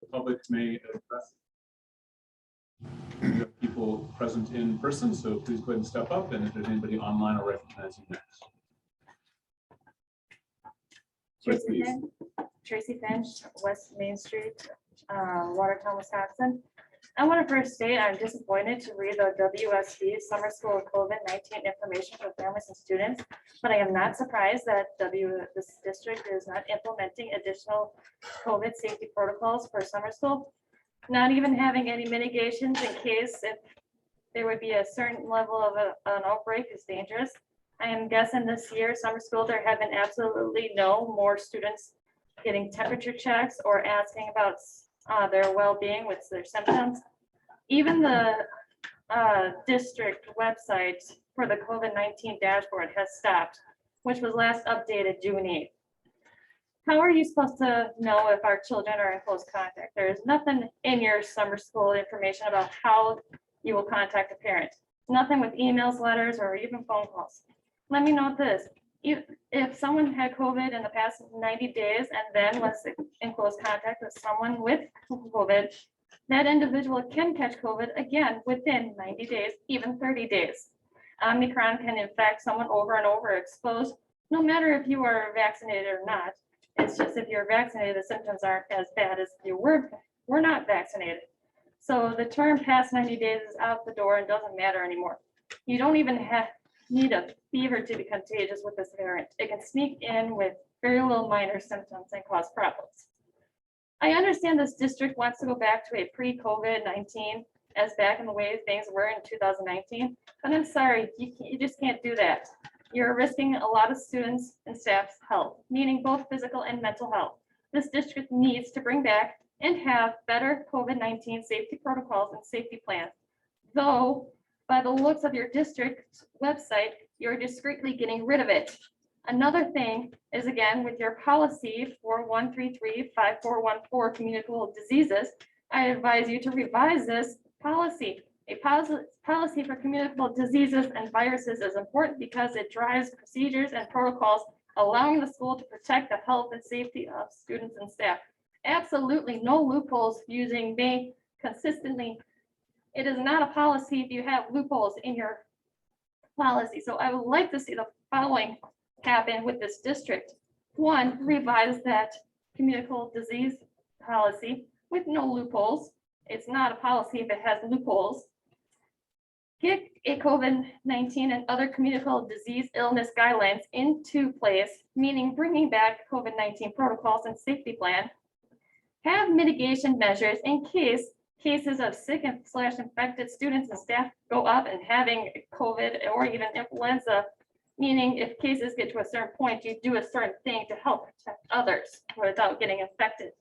the public may address. We have people present in person, so please go ahead and step up, and if there's anybody online, I'll recognize you next. Yes, please. Tracy Finch, West Main Street, Watertown, Wisconsin. I want to first state I'm disappointed to read the WSD Summer School COVID-19 information for families and students, but I am not surprised that this district is not implementing additional COVID safety protocols for summer school, not even having any mitigations in case if there would be a certain level of an outbreak is dangerous. I am guessing this year, summer school, there have been absolutely no more students getting temperature checks or asking about their well-being with their symptoms. Even the district website for the COVID-19 dashboard has stopped, which was last updated June 8th. How are you supposed to know if our children are in close contact? There's nothing in your summer school information about how you will contact a parent. Nothing with emails, letters, or even phone calls. Let me note this. If someone had COVID in the past 90 days and then was in close contact with someone with COVID, that individual can catch COVID again within 90 days, even 30 days. Omicron can infect someone over and over exposed, no matter if you are vaccinated or not. It's just if you're vaccinated, the symptoms aren't as bad as if you were not vaccinated. So the term past 90 days is out the door and doesn't matter anymore. You don't even need a fever to be contagious with this variant. It can sneak in with very little minor symptoms and cause problems. I understand this district wants to go back to a pre-COVID-19 as back in the way things were in 2019, but I'm sorry, you just can't do that. You're risking a lot of students and staff's health, meaning both physical and mental health. This district needs to bring back and have better COVID-19 safety protocols and safety plans. Though, by the looks of your district's website, you're discreetly getting rid of it. Another thing is, again, with your policy 4133-5414 communicable diseases, I advise you to revise this policy. A policy for communicable diseases and viruses is important because it drives procedures and protocols, allowing the school to protect the health and safety of students and staff. Absolutely no loopholes using me consistently. It is not a policy if you have loopholes in your policy. So I would like to see the following happen with this district. One, revise that communicable disease policy with no loopholes. It's not a policy if it has loopholes. Get a COVID-19 and other communicable disease illness guidelines into place, meaning bringing back COVID-19 protocols and safety plan. Have mitigation measures in case cases of sick and /infected students and staff go up and having COVID or even influenza, meaning if cases get to a certain point, you do a certain thing to help protect others without getting infected.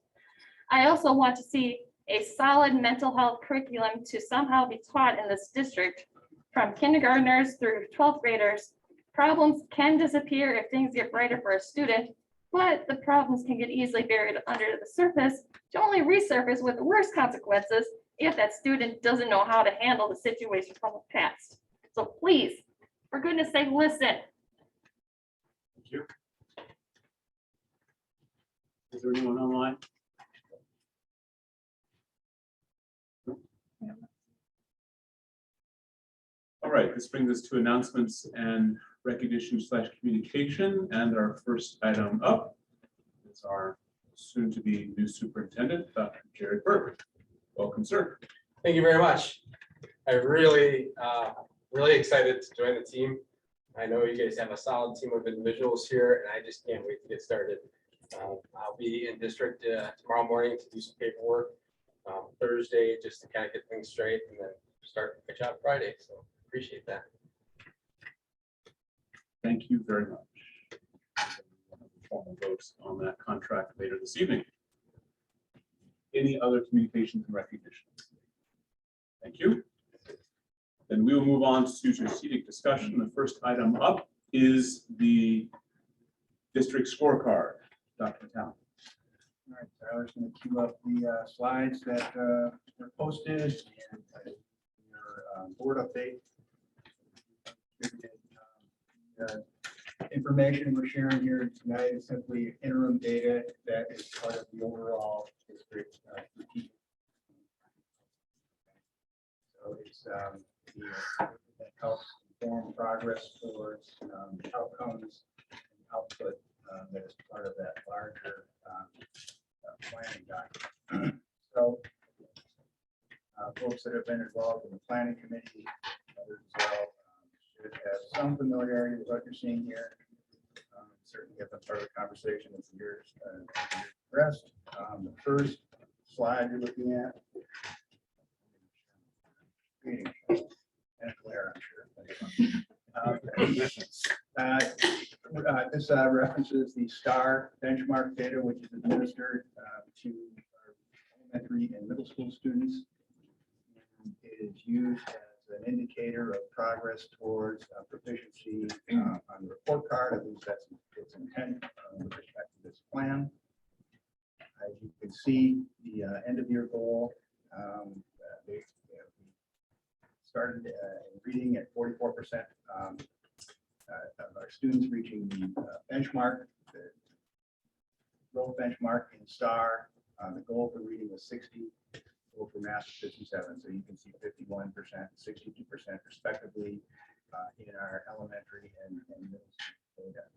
I also want to see a solid mental health curriculum to somehow be taught in this district from kindergartners through 12th graders. Problems can disappear if things get brighter for a student, but the problems can get easily buried under the surface to only resurface with worse consequences if that student doesn't know how to handle the situation from the past. So please, for goodness sake, listen. Thank you. Is there anyone online? All right, this brings us to announcements and recognition/communication. And our first item up is our soon-to-be new superintendent, Dr. Jared Burke. Welcome, sir. Thank you very much. I'm really excited to join the team. I know you guys have a solid team of individuals here, and I just can't wait to get started. I'll be in district tomorrow morning to do some paperwork. Thursday, just to kind of get things straight, and then start my job Friday. So appreciate that. Thank you very much. Formal votes on that contract later this evening. Any other communications and recognition? Thank you. Then we will move on to strategic discussion. The first item up is the district scorecard. Dr. Patel. All right, Tyler's going to queue up the slides that were posted and your board update. information we're sharing here tonight is simply interim data that is part of the overall district strategic. So it's that helps inform progress towards outcomes and output that is part of that larger planning document. So folks that have been involved in the planning committee, others as well, should have some familiarity with what you're seeing here. Certainly have been part of the conversation as the years progressed. The first slide you're looking at. And Claire, I'm sure. This references the STAR benchmark data, which is administered to our elementary and middle school students. It is used as an indicator of progress towards proficiency on the report card. At least that's its intent with respect to this plan. As you can see, the end of year goal, we started in reading at 44% of our students reaching the benchmark, the growth benchmark in STAR. The goal for reading was 60. For math 57, so you can see 51%, 62% respectively in our elementary and middle school data.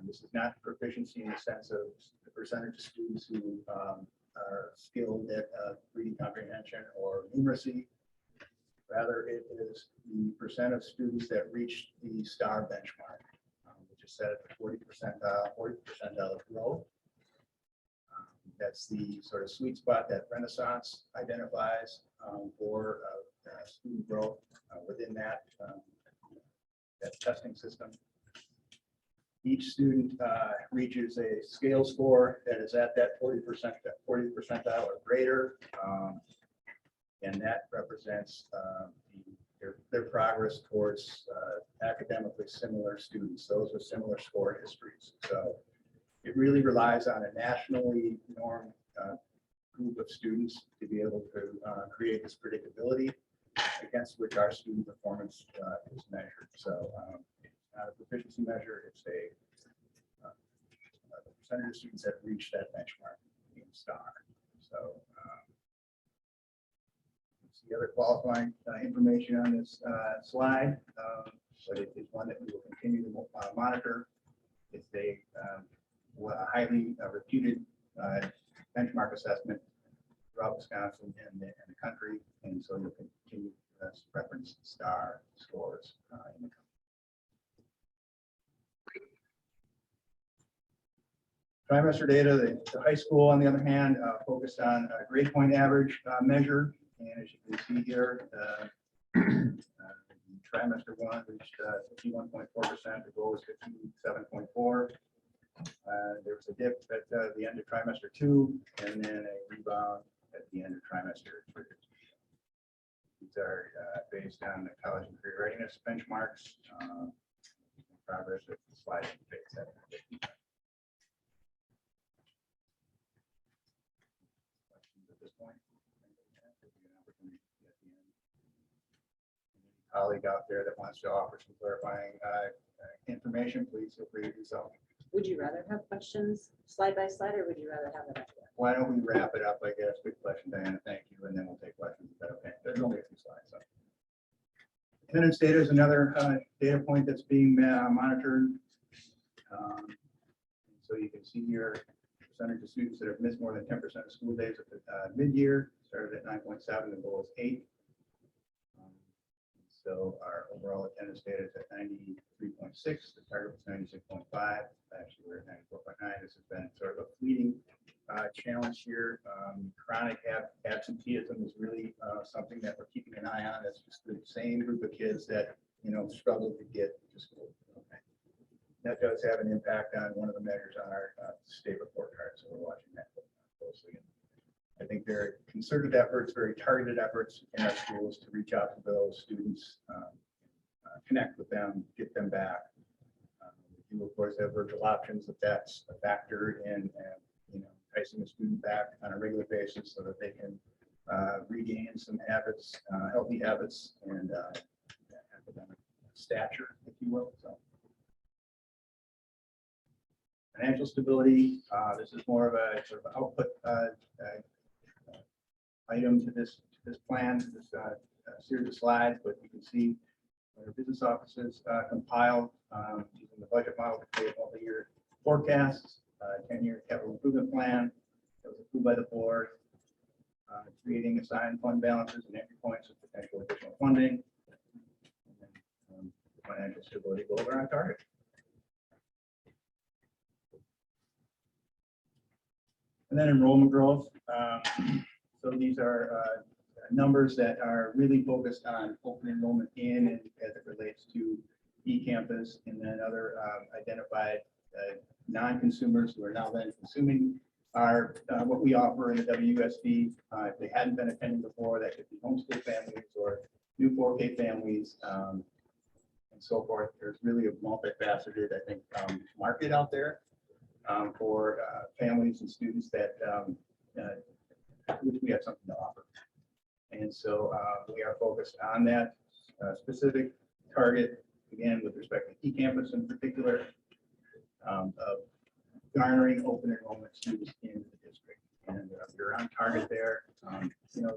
This is not proficiency in the sense of the percentage of students who are skilled at reading comprehension or numeracy. Rather, it is the percent of students that reach the STAR benchmark, which is set at 40% of growth. That's the sort of sweet spot that Renaissance identifies for student growth within that testing system. Each student reaches a scale score that is at that 40 percentile or greater, and that represents their progress towards academically similar students, those with similar score histories. So it really relies on a nationally normed group of students to be able to create this predictability against which our student performance is measured. So it's not a proficiency measure, it's a the percentage of students that reach that benchmark in STAR. So the other qualifying information on this slide, but it is one that we will continue to monitor. It's a highly reputed benchmark assessment throughout Wisconsin and the country, and so you'll continue to reference STAR scores in the country. Trimester data, the high school, on the other hand, focused on grade point average measure, and as you can see here, trimester one reached 51.4%. The goal was 57.4%. There was a dip at the end of trimester two, and then a rebound at the end of trimester three. These are based on the college and career readiness benchmarks. Progress with the slide. Questions at this point? Colleague out there that wants to offer some clarifying information, please feel free to do so. Would you rather have questions slide by slide, or would you rather have it up there? Why don't we wrap it up, I guess? Good question, Diana. Thank you. And then we'll take questions. Is that okay? There's only a few slides. So. Attendance data is another data point that's being monitored. So you can see here percentage of students that have missed more than 10% of school days at the mid-year started at 9.7. The goal is 8. So our overall attendance data is at 93.6. The target was 96.5. Actually, we're at 94.9. This has been sort of a fleeting challenge here. Chronic absenteeism is really something that we're keeping an eye on. It's just the same group of kids that struggle to get to school. Okay. That does have an impact on one of the measures on our state report card. So we're watching that closely. I think there are concerted efforts, very targeted efforts in our schools to reach out to those students, connect with them, get them back. We do, of course, have virtual options if that's a factor in enticing a student back on a regular basis so that they can regain some habits, healthy habits, and academic stature, if you will. So Financial stability, this is more of a sort of output item to this plan, this series of slides, but you can see our business offices compiled using the budget model to create multi-year forecasts, 10-year capital improvement plan that was approved by the board, creating assigned fund balances and entry points of potential additional funding. And then, financial stability goals are on target. And then enrollment growth. So these are numbers that are really focused on open enrollment in and as it relates to eCampus, and then other identified non-consumers who are now then consuming are what we offer in the WSB. If they hadn't been attending before, that could be homeschool families or new 4K families and so forth. There's really a multifaceted, I think, market out there for families and students that which we have something to offer. And so we are focused on that specific target, again, with respect to eCampus in particular, of garnering open enrollment students in the district. And you're on target there. You know,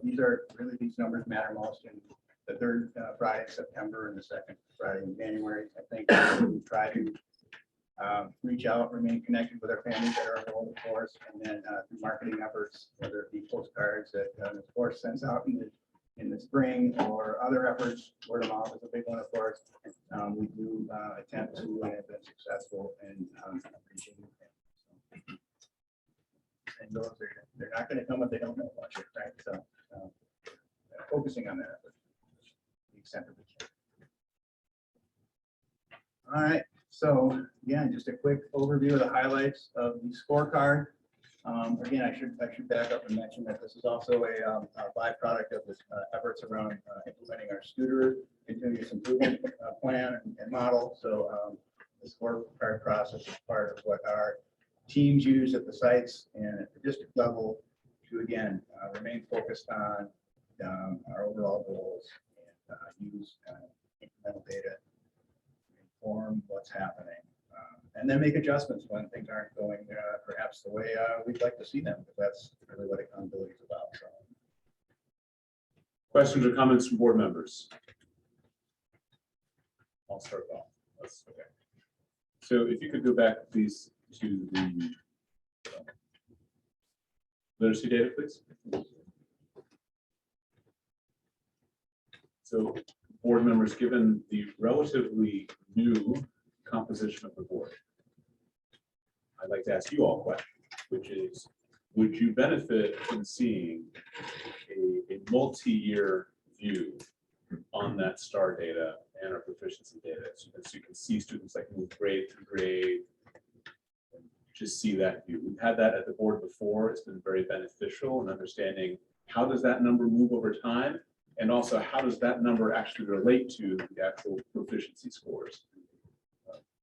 these numbers matter most in the third Friday in September and the second Friday in January. I think we try to reach out, remain connected with our families that are enrolled, of course, and then through marketing efforts, whether it be postcards that of course sends out in the spring or other efforts. Word of mouth is a big one, of course. We do attempt to and have been successful in reaching new families. And those they're not going to come if they don't know much, right? So focusing on that effort to the extent that we can. All right. So again, just a quick overview of the highlights of the scorecard. Again, I should back up and mention that this is also a byproduct of this efforts around implementing our Studer continuous improvement plan and model. So the scorecard process is part of what our teams use at the sites and at the district level to, again, remain focused on our overall goals and use incremental data inform what's happening, and then make adjustments when things aren't going perhaps the way we'd like to see them, because that's really what accountability is about. So. Questions or comments from board members? I'll start off. That's okay. So if you could go back, please, to the literacy data, please. So, board members, given the relatively new composition of the board, I'd like to ask you all a question, which is, would you benefit from seeing a multi-year view on that STAR data and our proficiency data, so you can see students like move grade through grade, and just see that view? We've had that at the board before. It's been very beneficial in understanding how does that number move over time, and also how does that number actually relate to the actual proficiency scores.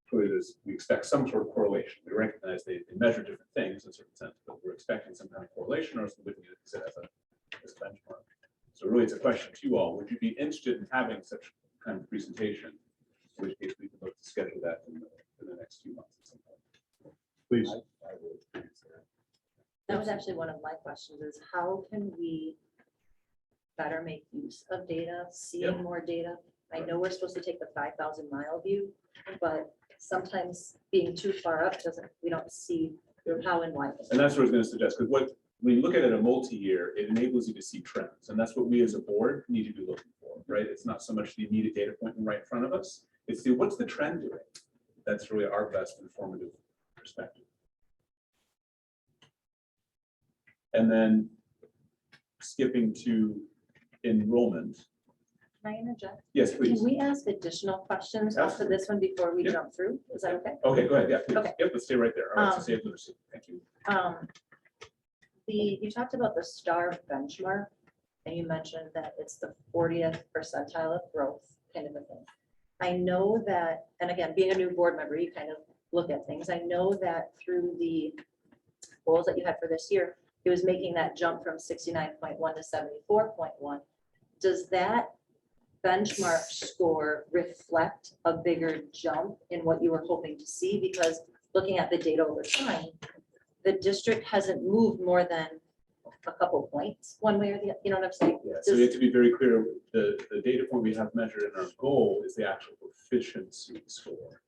Clearly, we expect some sort of correlation. We recognize they measure different things in a certain sense, but we're expecting some kind of correlation, or something that is as a benchmark. So really, it's a question to you all. Would you be interested in having such kind of presentation? In which case, we can look to schedule that in the next few months at some point. Please. I would answer that. That was actually one of my questions, is how can we better make use of data, seeing more data? I know we're supposed to take the 5,000-mile view, but sometimes being too far up we don't see how and why. And that's what I was going to suggest, because when you look at it a multi-year, it enables you to see trends, and that's what we as a board need to be looking for, right? It's not so much the immediate data point right in front of us, it's what's the trend doing. That's really our best informative perspective. And then skipping to enrollment. Can I interject? Yes, Can please. we ask additional questions after this one before we Yeah. jump through? Is that okay? Okay, go ahead. Yeah, please. Okay. Yep, let's stay right there. All right, so save literacy. Thank you. You talked about the STAR benchmark, and you mentioned that it's the 40th percentile of growth, kind of a thing. I know that, and again, being a new board member, you kind of look at things. I know that through the goals that you had for this year, it was making that jump from 69.1 to 74.1. Does that benchmark score reflect a bigger jump in what you were hoping to see? Because looking at the data over time, the district hasn't moved more than a couple points, one way or the, you know what I'm saying? Yeah, so we have to be very clear, the data point we have measured in our goal is the actual proficiency score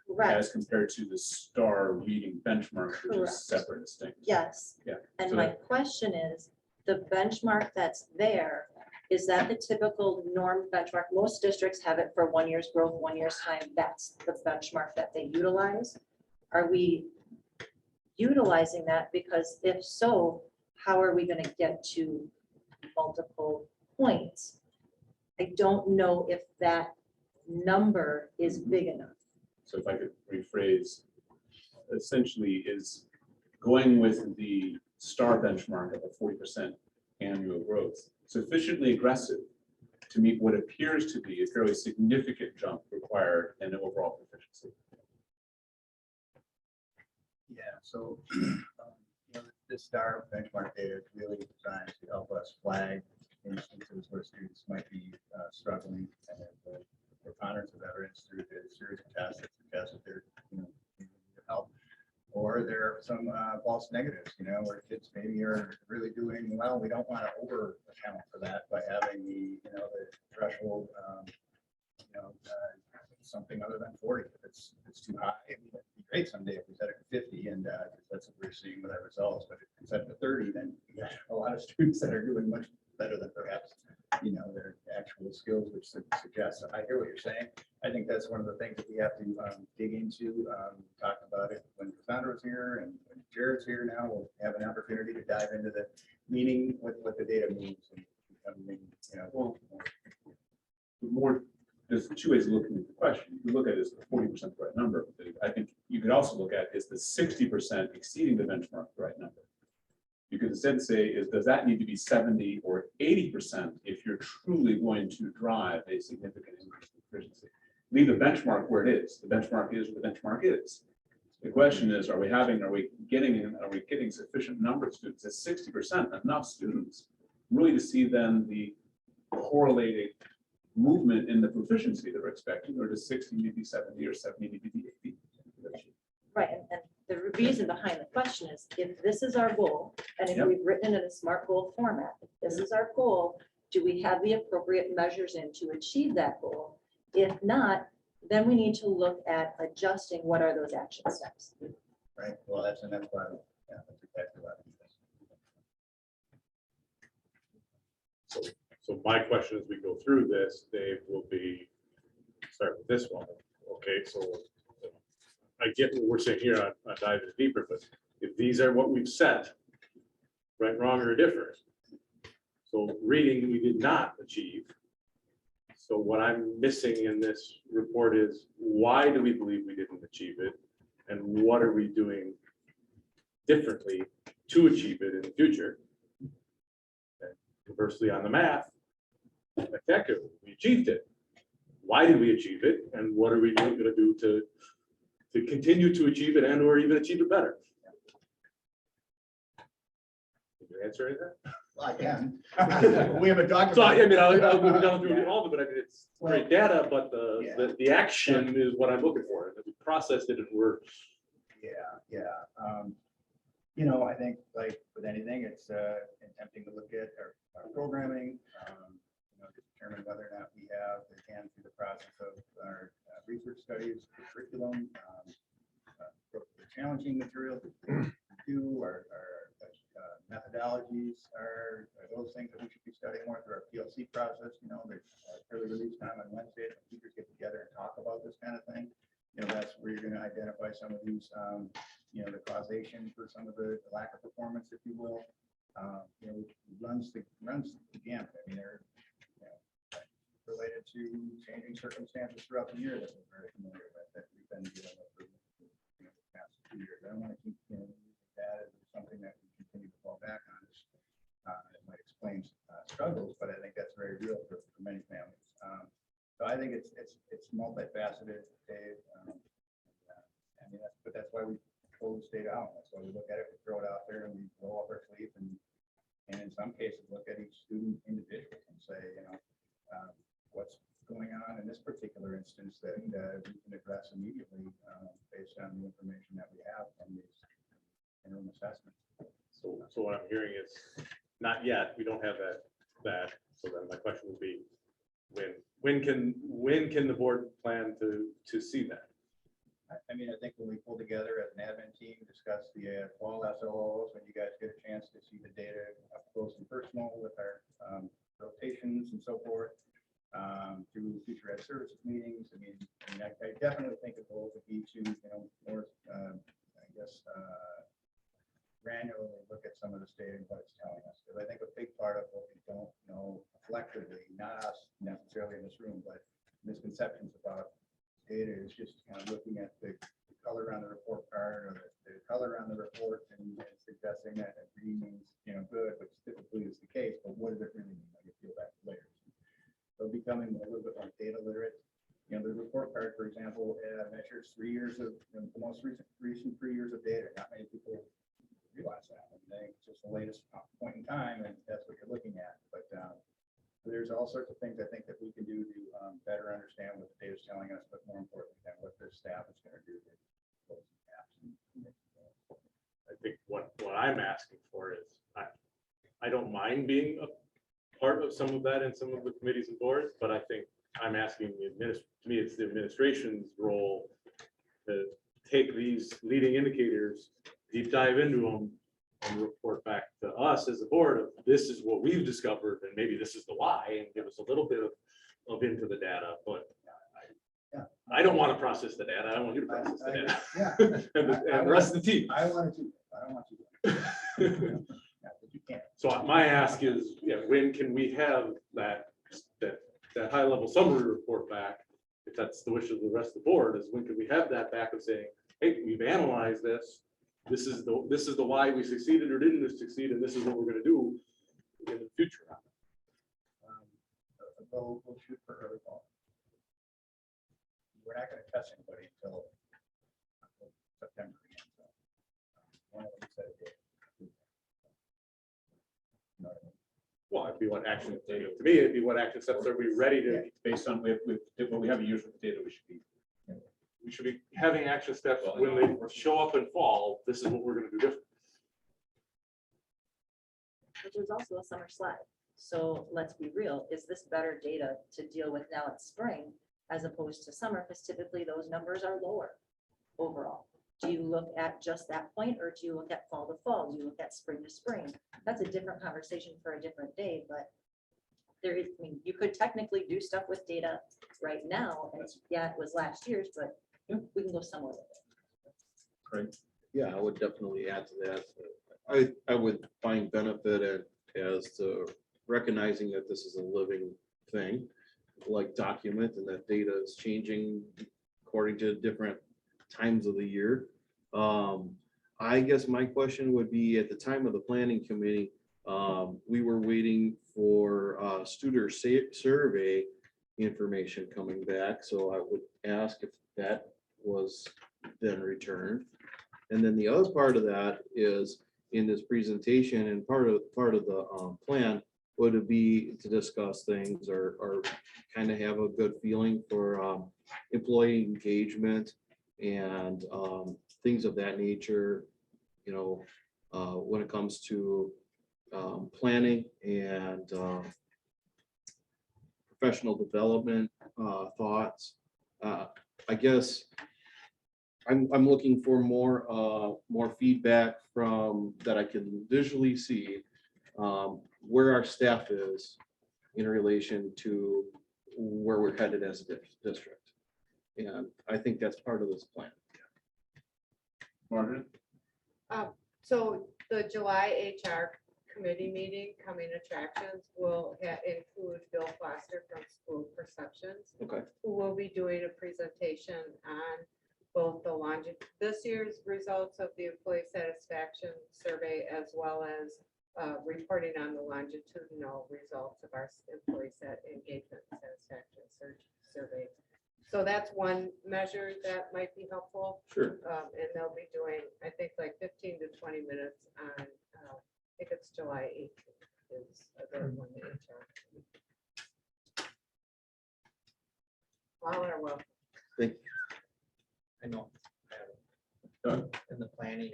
Right, as compared to the STAR reading benchmark, which Correct. is separate and distinct. yes. Yeah, And so my that- question is, the benchmark that's there, is that the typical norm benchmark? Most districts have it for 1 year's growth, 1 year's time. That's the benchmark that they utilize. Are we utilizing that? Because if so, how are we going to get to multiple points? I don't know if that number is big enough. So if I could rephrase, essentially is going with the STAR benchmark of a 40% annual growth sufficiently aggressive to meet what appears to be a fairly significant jump required in overall proficiency. Yeah, so this STAR benchmark data is really designed to help us flag instances where students might be struggling, and the preponderance of evidence through the series of tests that suggest that they're, in need of help. Or there are some false negatives, where kids maybe are really doing well. We don't want to over account for that by having the threshold, something other than 40. If it's too high, it'd be great someday if we set it to 50, and that's what we're seeing with our results. But if it's set to 30, then we have a lot of students that are doing much better than perhaps their actual skills, which suggests. So I hear what you're saying. I think that's one of the things that we have to dig into. Talk about it when Cassandra was here and when Jared's here now. We'll have an opportunity to dive into the meaning, what the data means, and Well, more, there's two ways of looking at the question. You could look at it as the 40% the right number. But I think you could also look at is the 60% exceeding the benchmark the right number. You could instead say, does that need to be 70 or 80% if you're truly going to drive a significant increase in efficiency? Leave the benchmark where it is. The benchmark is what the benchmark is. The question is, are we getting sufficient number of students? Is 60% enough students really to see then the correlated movement in the proficiency that we're expecting, or does 60 need to be 70 or 70 need to be 80? Right, and the reason behind the question is, if this is our goal, and if Yep. we've written it in a SMART goal format, if this is our goal, do we have the appropriate measures in to achieve that goal? If not, then we need to look at adjusting what are those action steps. right? Well, that's why, yeah, that's exactly what I think. So my question as we go through this, Dave, will be, start with this one. Okay, so I get what we're saying here on diving deeper, but if these are what we've set, right, wrong, or different. So reading, we did not achieve. So what I'm missing in this report is, why do we believe we didn't achieve it? And what are we doing differently to achieve it in the future? And conversely, on the math, like that, we achieved it. Why did we achieve it? And what are we going to do to continue to achieve it and or even achieve it better? Can you answer any of that? Well, I can. We haven't talked So about. I mean, I'll go down through Yeah. all of it, but I mean, it's great data, but Yeah. the action is what I'm looking for. And we processed it and we're, Yeah. I think like with anything, it's attempting to look at our programming, to determine whether or not we have, again, through the process of our research studies, the curriculum, the challenging materials we do, our methodologies are those things that we should be studying more through our PLC process. There's early release time on Wednesday. Teachers get together and talk about this kind of thing. That's where you're going to identify some of these, the causation for some of the lack of performance, if you will. Runs the gamut. I mean, they're related to changing circumstances throughout the year that we're very familiar with, that we've been dealing with for the past 2 years. I don't want to keep that as something that we continue to fall back on. It might explain struggles, but I think that's very real for many families. So I think it's multifaceted, Dave. But that's why we pull this data out. That's why we look at it, we throw it out there, and we roll up our sleeve, and in some cases look at each student individually and say, going on in this particular instance that we can address immediately based on the information that we have from these interim assessments. So what I'm hearing is, not yet, we don't have that. So then my question would be, when can the board plan to see that? I mean, I think when we pull together as an admin team, discuss the fall SLOs, when you guys get a chance to see the data up close and personal with our rotations and so forth, through future ed services meetings. I mean, I definitely think a goal would be to, more, I guess, granularly look at some of this data and what it's telling us. Because I think a big part of what we don't know collectively, not us necessarily in this room, but misconceptions about data is just kind of looking at the color on the report card or the color on the report and suggesting that green means, good, which typically is the case, but what does it really mean when you peel back the layers? So becoming a little bit more data literate. The report card, for example, measures 3 years of, the most recent 3 years of data. Not many people realize that. I think it's just the latest point in time, and that's what you're looking at. But there's all sorts of things I think that we can do to better understand what the data is telling us, but more importantly, than what the staff is going to do to close the gaps. I think what I'm asking for is, I don't mind being a part of some of that in some of the committees and boards, but I think I'm asking to me, it's the administration's role to take these leading indicators, deep dive into them, and report back to us as a board of this is what we've discovered, and maybe this is the why, and give us a little bit of into the data. But I don't want to process the data. I want you to process the data. Yeah. and the rest of the team. I wanted to. I don't want you to. Yeah, but you can't. So my ask is, when can we have that high level summary report back? If that's the wish of the rest of the board, is when can we have that back of saying, hey, we've analyzed this. This is the why we succeeded or didn't succeed, and this is what we're going to do in the future. We'll shoot for early fall. We're not going to test anybody until September again. So, one of them said it did. You know what I mean? Well, it'd be what action, to me, it'd be what action steps are we ready to, Based on, what we have a year's worth of data, we should be having action steps when they show up in fall, this is what we're going to do different. Which is also a summer slide. So let's be real, is this better data to deal with now in spring as opposed to summer? Because typically those numbers are lower overall. Do you look at just that point, or do you look at fall to fall? Do you look at spring to spring? That's a different conversation for a different day, but there is, I mean, you could technically do stuff with data right now, and yeah, it was last year's, but we can go somewhere with it. Great. Yeah, I would definitely add to that. I would find benefit as to recognizing that this is a living thing, like document, and that data is changing according to different times of the year. I guess my question would be, at the time of the planning committee, we were waiting for student survey information coming back. So I would ask if that was then returned. And then the other part of that is in this presentation, and part of the plan would be to discuss things or kind of have a good feeling for employee engagement and things of that nature, when it comes to planning and professional development thoughts. I guess I'm looking for more feedback from that I can visually see where our staff is in relation to where we're headed as a district. And I think that's part of this plan. Margaret? So the July HR committee meeting, coming attractions, will include Bill Foster from School Perceptions. Okay. Who will be doing a presentation on both the this year's results of the employee satisfaction survey, as well as reporting on the longitudinal results of our employee engagement satisfaction survey. So that's one measure that might be helpful. Sure. And they'll be doing, I think, like 15 to 20 minutes on, I think it's July 8th is their one HR. Wow, or well. I know. Doug? In the planning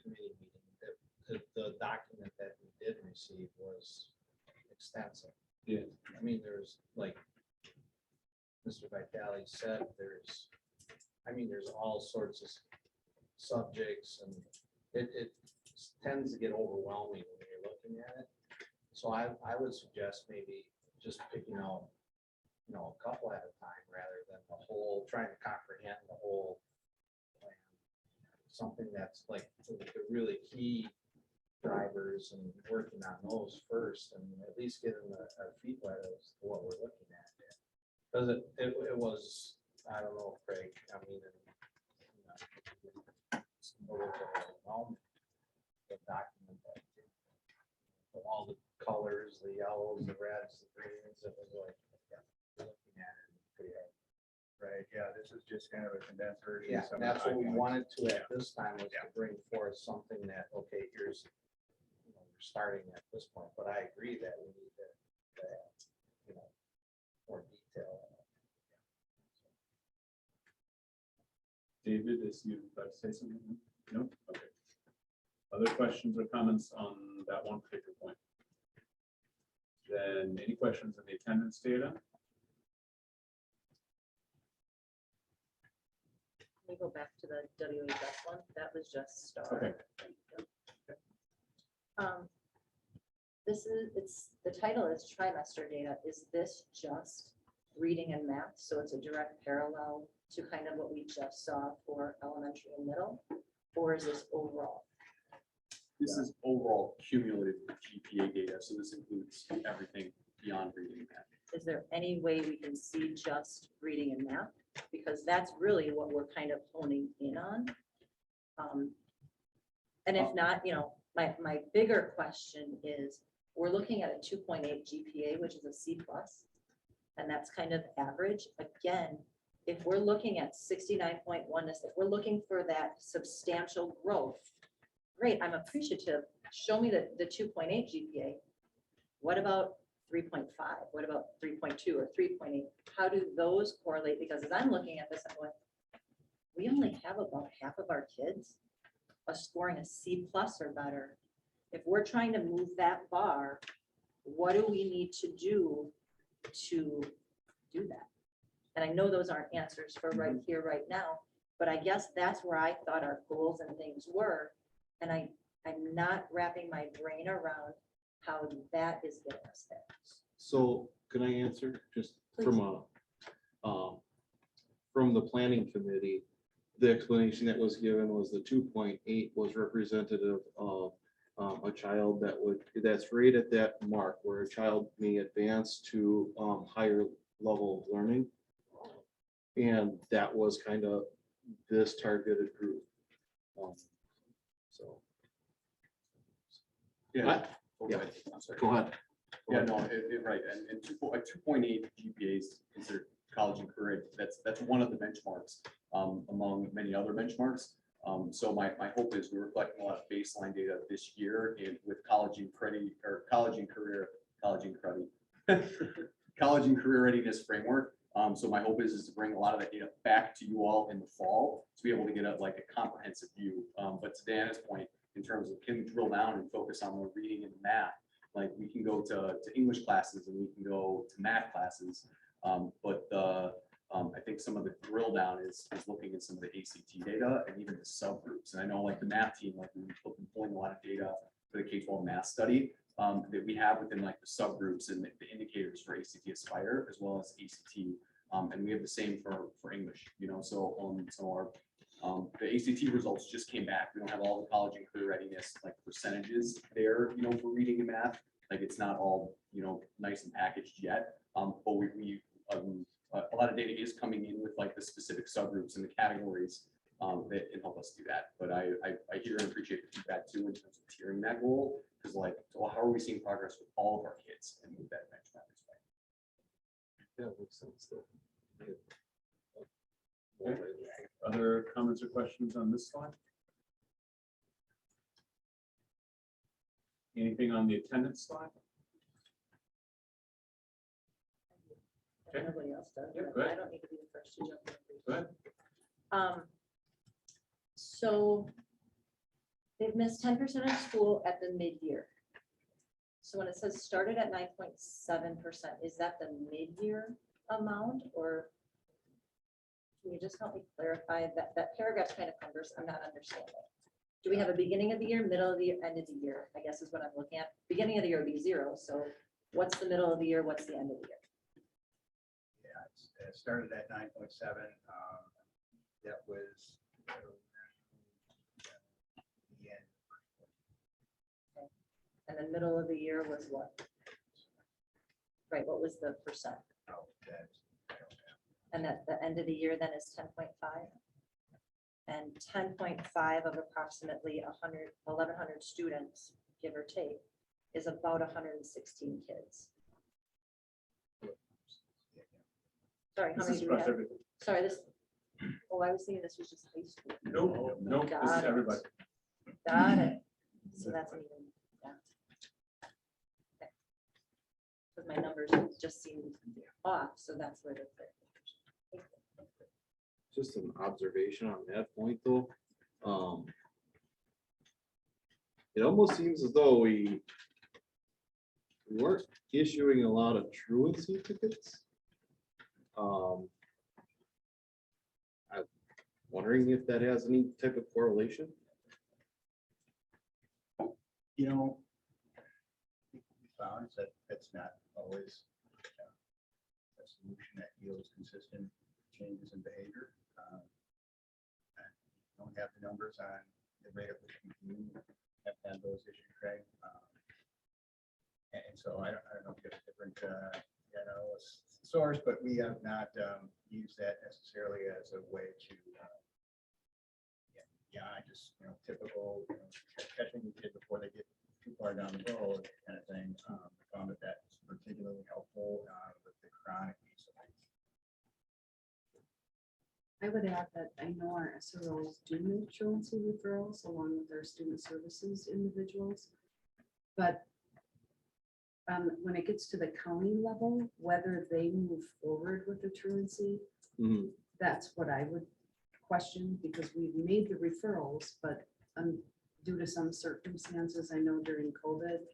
committee meeting, the document that we did receive was extensive. Yeah. I mean, there's like Mr. Vitale said, there's all sorts of subjects and it tends to get overwhelming when you're looking at it. So I would suggest maybe just picking out, a couple at a time rather than the whole, trying to comprehend the whole plan. Something that's like the really key drivers and working on those first and at least getting our feet wet as to what we're looking at. Because it was, I don't know, Craig, I mean, the document that all the colors, the yellows, the reds, the greens, it was like, looking at it. Pretty hard. Right, yeah, this is just kind of a condensed version. Yeah, of some of that's the what we high points. wanted to at this time was to bring forth something that, okay, here's, we're starting at this point, but I agree that we need to have, more detail. David, is you about to say something? No? Okay. Other questions or comments on that one particular point? Then any questions on the attendance data? Can we go back to the WHS one? That was just star. Okay. The title is trimester data. Is this just reading and math? So it's a direct parallel to kind of what we just saw for elementary and middle? Or is this overall? This is overall cumulative GPA data, so this includes everything beyond reading and math. Is there any way we can see just reading and math? Because that's really what we're kind of honing in on. And if not, my bigger question is, we're looking at a 2.8 GPA, which is a C+, and that's kind of average. Again, if we're looking at 69.1, if we're looking for that substantial growth, great, I'm appreciative. Show me the 2.8 GPA. What about 3.5? What about 3.2 or 3.8? How do those correlate? Because as I'm looking at this, I'm going, we only have about half of our kids scoring a C+ or better. If we're trying to move that bar, what do we need to do that? And I know those aren't answers for right here, right now, but I guess that's where I thought our goals and things were. And I'm not wrapping my brain around how that is getting us there. So can I answer just from from the planning committee? The explanation that was given was the 2.8 was representative of a child that's right at that mark where a child may advance to higher level of learning. And that was kind of this targeted group. So. Yeah. Yeah. I'm sorry. Go ahead. Yeah, no, right, and 2.8 GPA is considered college and career. That's one of the benchmarks among many other benchmarks. So my hope is we're reflecting a lot of baseline data this year with college and career readiness framework. So my hope is to bring a lot of that data back to you all in the fall to be able to get a comprehensive view. But to Diana's point, in terms of can we drill down and focus on the reading and math, like we can go to English classes and we can go to math classes. But I think some of the drill down is looking at some of the ACT data and even the subgroups. And I know like the math team, like we've been pulling a lot of data for the K-12 math study that we have within like the subgroups and the indicators for ACT Aspire as well as ACT. And we have the same for English, so the ACT results just came back. We don't have all the college and career readiness like percentages there, for reading and math. Like it's not all, nice and packaged yet. But a lot of data is coming in with like the specific subgroups and the categories that can help us do that. But I hear and appreciate the feedback too in terms of tiering that goal, because like, well, how are we seeing progress with all of our kids and move that benchmark as well? Yeah, makes sense. Other comments or questions on this slide? Anything on the attendance slide? Okay. Nobody else does. Yeah, but go I ahead. don't need to be the first to jump in. Go ahead. So they've missed 10% of school at the mid-year. So when it says started at 9.7%, is that the mid-year amount or? Can you just help me clarify that paragraph's kind of cumbersome. I'm not understanding. Do we have a beginning of the year, middle of the year, end of the year? I guess is what I'm looking at. Beginning of the year would be 0. So what's the middle of the year? What's the end of the year? Yeah, it started at 9.7. That was. The end. And the middle of the year was what? Right, what was the percent? Oh, that's- I don't know. And at the end of the year then is 10.5? And 10.5 of approximately 1,100 students, give or take, is about 116 kids. Sorry, how This many is do we across have? everything. Sorry, this, oh, I was thinking this was just high school. No, no, this is Got it. everybody. Got it. So that's an even, yeah. Because my numbers just seemed off, so that's where the. Just an observation on that point, though. It almost seems as though we weren't issuing a lot of truancy tickets. I'm wondering if that has any type of correlation. You know, we found that that's not always a solution that yields consistent changes in behavior. I don't have the numbers on the rate at which we do have had those issues, Craig. And so I don't know if you have a different, source, but we have not used that necessarily as a way to, I just, typical, catching the kid before they get too far down the road kind of thing. I found that that's particularly helpful with the chronic piece of things. I would add that I know our SROs do make truancy referrals along with our student services individuals. But when it gets to the county level, whether they move forward with the truancy, Mhm. that's what I would question, because we've made the referrals, but due to some circumstances, I know during COVID,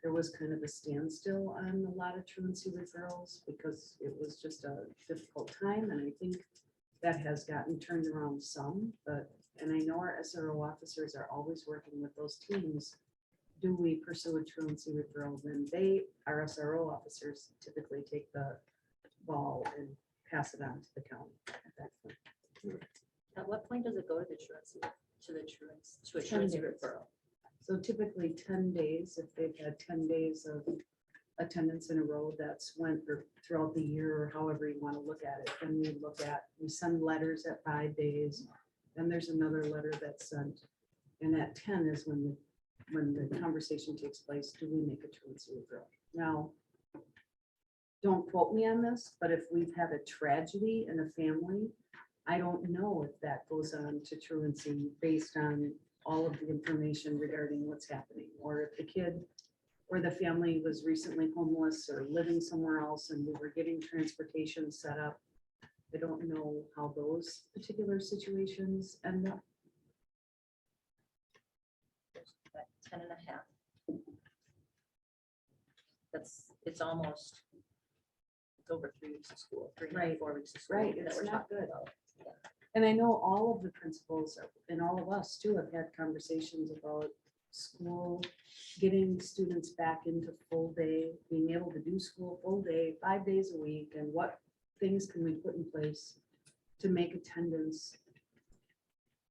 there was kind of a standstill on a lot of truancy referrals because it was just a difficult time. And I think that has gotten turned around some, and I know our SRO officers are always working with those teams. Do we pursue a truancy referral? Then our SRO officers typically take the ball and pass it on to the county at that point. At what point does it go to the truancy, to a 10 truancy days. referral? So typically 10 days, if they've had 10 days of attendance in a row, that's when, or throughout the year, or however you want to look at it, then we send letters at 5 days. Then there's another letter that's sent. And at 10 is when the conversation takes place, do we make a truancy referral? Now, don't quote me on this, but if we've had a tragedy in a family, I don't know if that goes on to truancy based on all of the information regarding what's happening, or if the kid or the family was recently homeless or living somewhere else and we were getting transportation set up. I don't know how those particular situations end up. At 10 and a half. It's almost, it's over 3 weeks of school, 3 and a half, Right. 4 weeks of school. Right, that it's we're not talking good. about. And I know all of the principals and all of us too have had conversations about school, getting students back into full day, being able to do school full day, 5 days a week, and what things can we put in place to make attendance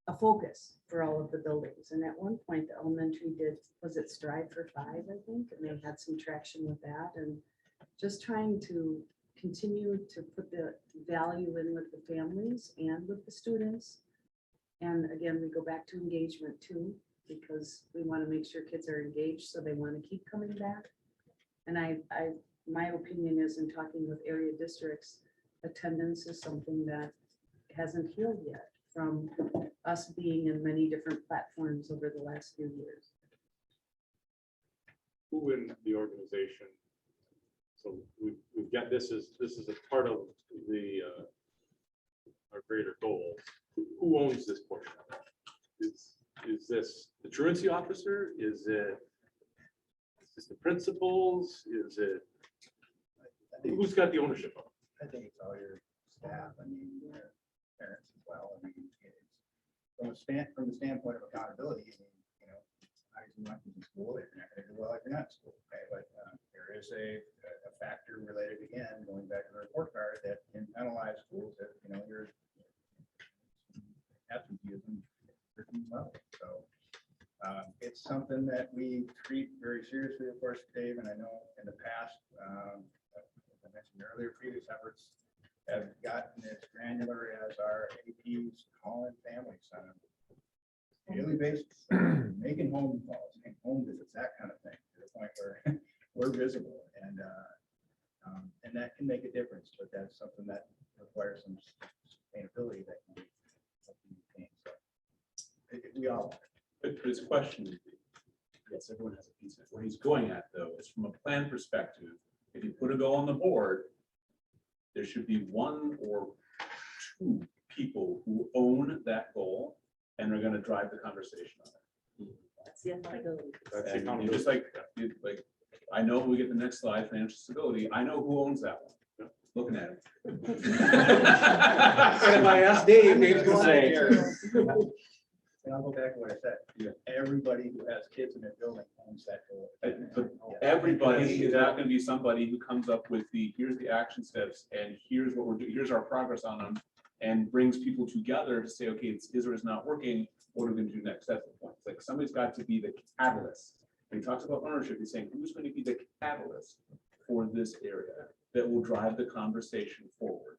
a focus for all of the buildings. And at one point, the elementary was it Strive for 5, I think, and they had some traction with that, and just trying to continue to put the value in with the families and with the students. And again, we go back to engagement too, because we want to make sure kids are engaged, so they want to keep coming back. And my opinion is, in talking with area districts, attendance is something that hasn't healed yet from us being in many different platforms over the last few years. Who in the organization, so we've got this this is a part of the, our greater goal. Who owns this portion of it? Is this the truancy officer? Is it the principals? Is it, who's got the ownership of it? I think it's all your staff, I mean, your parents as well. I mean, it's from the standpoint of accountability, I mean, you know, obviously you want them in school, they're not gonna do well if you're not in school, okay? But there is a factor related, again, going back to the report card, that can penalize schools that, you know, you're absenteeism at a certain level. So it's something that we treat very seriously, of course, Dave, and I know in the past, as I mentioned earlier, previous efforts have gotten as granular as our APs calling families on a daily basis, making home calls, making home visits, that kind of thing, to the point where we're visible, and that can make a difference, but that's something that requires some sustainability that can be maintained. So we all. But his question would be, yes, everyone has a piece of it. Where he's going at, though, is from a plan perspective, if you put a goal on the board, there should be one or two people who own that goal and are going to drive the conversation on it. That's the accountability. That's And the you just like, I know we get the next slide, financial stability. I know who owns that one. Looking at it. And if I ask Dave, Dave's going to say. And I'll go back to what I said. Yeah. Everybody who has kids in their building owns that goal. But everybody is not going to be somebody who comes up with here's the action steps and here's what we're doing, here's our progress on them, and brings people together to say, okay, it's is or is not working. What are we going to do next? That's the point. It's like somebody's got to be the catalyst. When he talks about ownership, he's saying who's going to be the catalyst for this area that will drive the conversation forward.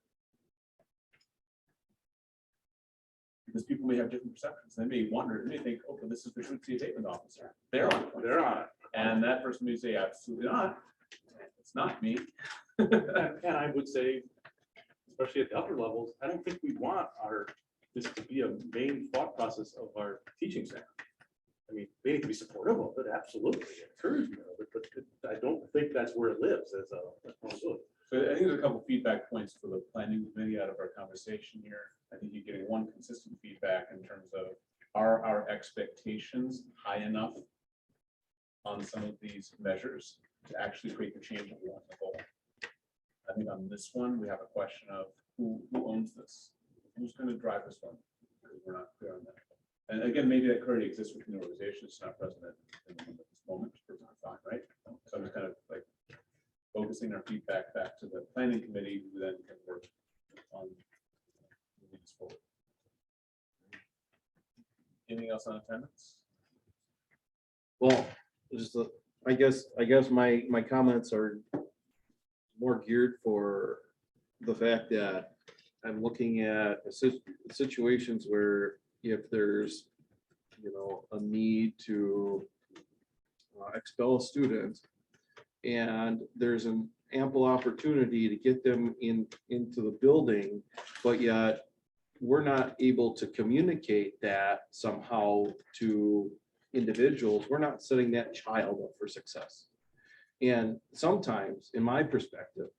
Because people may have different perceptions. They may wonder, they may think, oh, but this is the truancy abatement officer. They're on it. They're on it. And that person may say, absolutely not. It's not me. And I would say, especially at the upper levels, I don't think we want this to be a main thought process of our teaching staff. I mean, they need to be supportive of it, absolutely, encouragement of it, but I don't think that's where it lives as a responsibility. So I think there's a couple feedback points for the planning committee out of our conversation here. I think you're getting one consistent feedback in terms of, are our expectations high enough on some of these measures to actually create the change that we want to goal? I think on this one, we have a question of who owns this? Who's going to drive this one? Because we're not clear on that. And again, maybe that clarity exists within the organization. It's not present in the room at this moment, which is not fine, right? So I'm just kind of like focusing our feedback back to the planning committee, who then can work on moving this forward. Anything else on attendance? Well, just, I guess my comments are more geared for the fact that I'm looking at situations where if there's, a need to expel a student, and there's an ample opportunity to get them into the building, but yet we're not able to communicate that somehow to individuals, we're not setting that child up for success. And sometimes, in my perspective,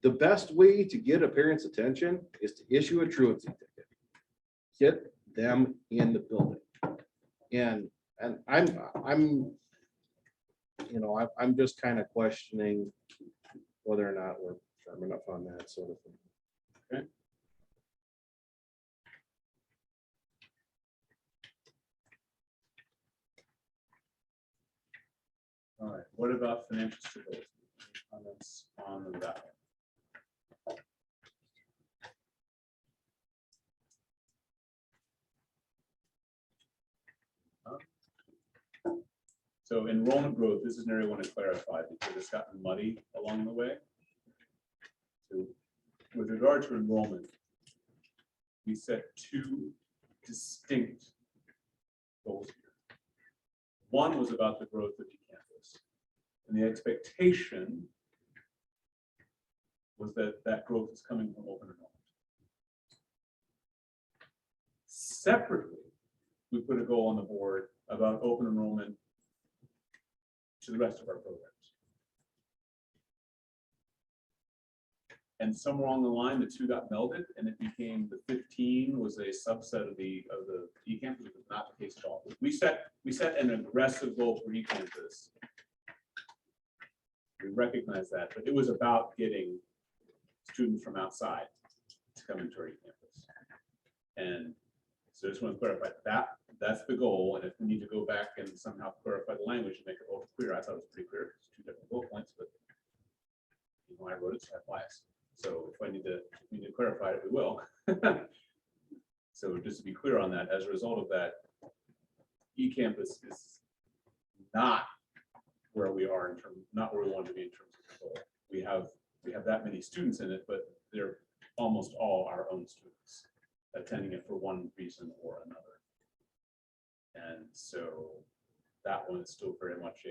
the best way to get a parent's attention is to issue a truancy ticket. Get them in the building. And I'm just kind of questioning whether or not we're firm enough on that sort of thing. Okay. All right, what about financial stability? Any comments on that? So enrollment growth, this is an area I want to clarify because it's gotten muddy along the way. So with regard to enrollment, we set two distinct goals here. One was about the growth of the campus, and the expectation was that that growth is coming from open enrollment. Separately, we put a goal on the board about open enrollment to the rest of our programs. And somewhere along the line, the two got melded and it became the 15 was a subset of the eCampus, which was not the case at all. We set an aggressive goal for eCampus. We recognize that, but it was about getting students from outside to come into our eCampus. And so I just want to clarify that that's the goal. And if we need to go back and somehow clarify the language and make it more clear, I thought it was pretty clear. It's two different bullet points, but you know, I wrote it, so I have bias. So if we need to clarify it, we will. So just to be clear on that, as a result of that, eCampus is not where we are in terms, not where we want to be in terms of the goal. We have that many students in it, but they're almost all our own students attending it for one reason or another. And so that one is still very much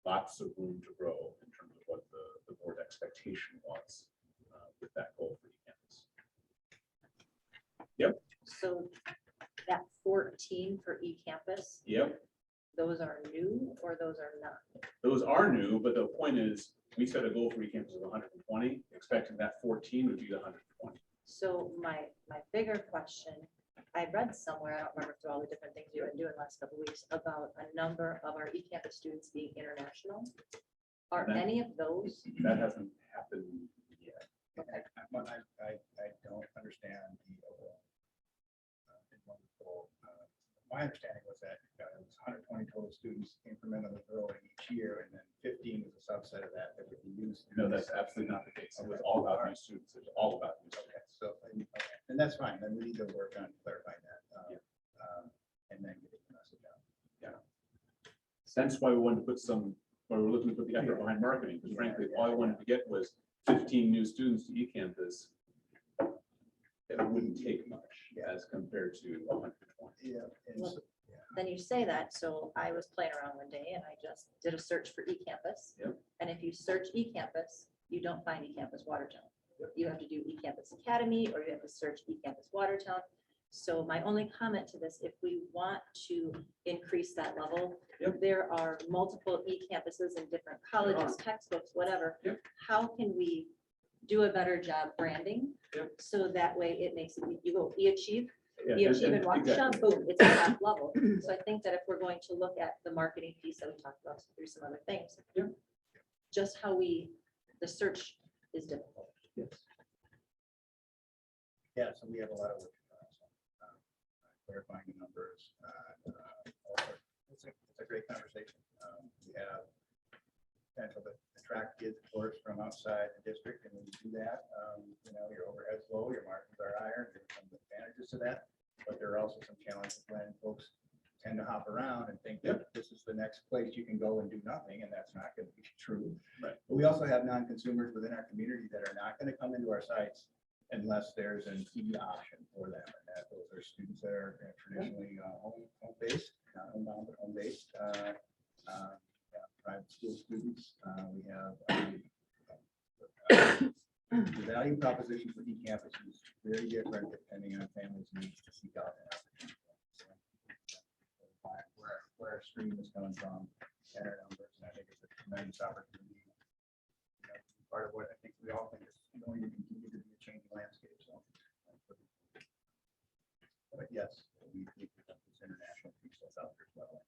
lots of room to grow in terms of what the board expectation was with that goal for eCampus. Yep. So that 14 for eCampus, Yep. those are new or those are not? Those are new, but the point is, we set a goal for eCampus of 120, expecting that 14 would be the 120. So my bigger question, I read somewhere, I don't remember through all the different things you've been doing the last couple of weeks, about a number of our eCampus students being international. Are That- any of those? That hasn't happened yet. Okay. I don't understand the overall. My understanding was that it was 120 total students incrementally growing each year, and then 15 was a subset of that would be used. No, that's absolutely not the case. It was all about new students. It was all about new students. Okay, so, and that's fine, then we need to work on clarifying that. And then get the message out. That's why we wanted to put why we're looking to put the effort behind marketing, because frankly, all I wanted to get was 15 new students to eCampus. It wouldn't take much as compared to 120. Yeah. and Well, so- Then you say that, so I was playing around one day and I just did a search for eCampus. Yep. And if you search eCampus, you don't find eCampus Watertown. You have to do eCampus Academy, or you have to search eCampus Watertown. So my only comment to this, if we want to increase that level, Yep. there are multiple eCampuses in different colleges, textbooks, whatever. Yep. How can we do a better job branding? Yep. So that way it makes, you go eAchieve, Yeah, you and- achieve in and- Waukesha, exactly. boom, it's a top level. So I think that if we're going to look at the marketing piece that we talked about through some other things. Yeah. Just how the search is difficult. Yes. Yeah, so we have a lot of work. Clarifying the numbers. It's a great conversation. We have potential to attract kids, of course, from outside the district, and when you do that, you know, your overhead's low, your margins are higher, and there's some advantages to that. But there are also some challenges when folks tend to hop around and think that this is the next place you can go and do nothing, and that's not going to be true. Right. But we also have non-consumers within our community that are not going to come into our sites unless there's an E option for them. And that those are students that are traditionally home-based, not homebound, but home-based. Private school students. We have the value proposition for eCampus is very different depending on families' needs to seek out an opportunity. So, where our stream is coming from and our numbers, and I think it's a tremendous opportunity. You know, part of what I think we all think is going to continue to be a changing landscape. So, but yes, we think that this international piece that's out there as well.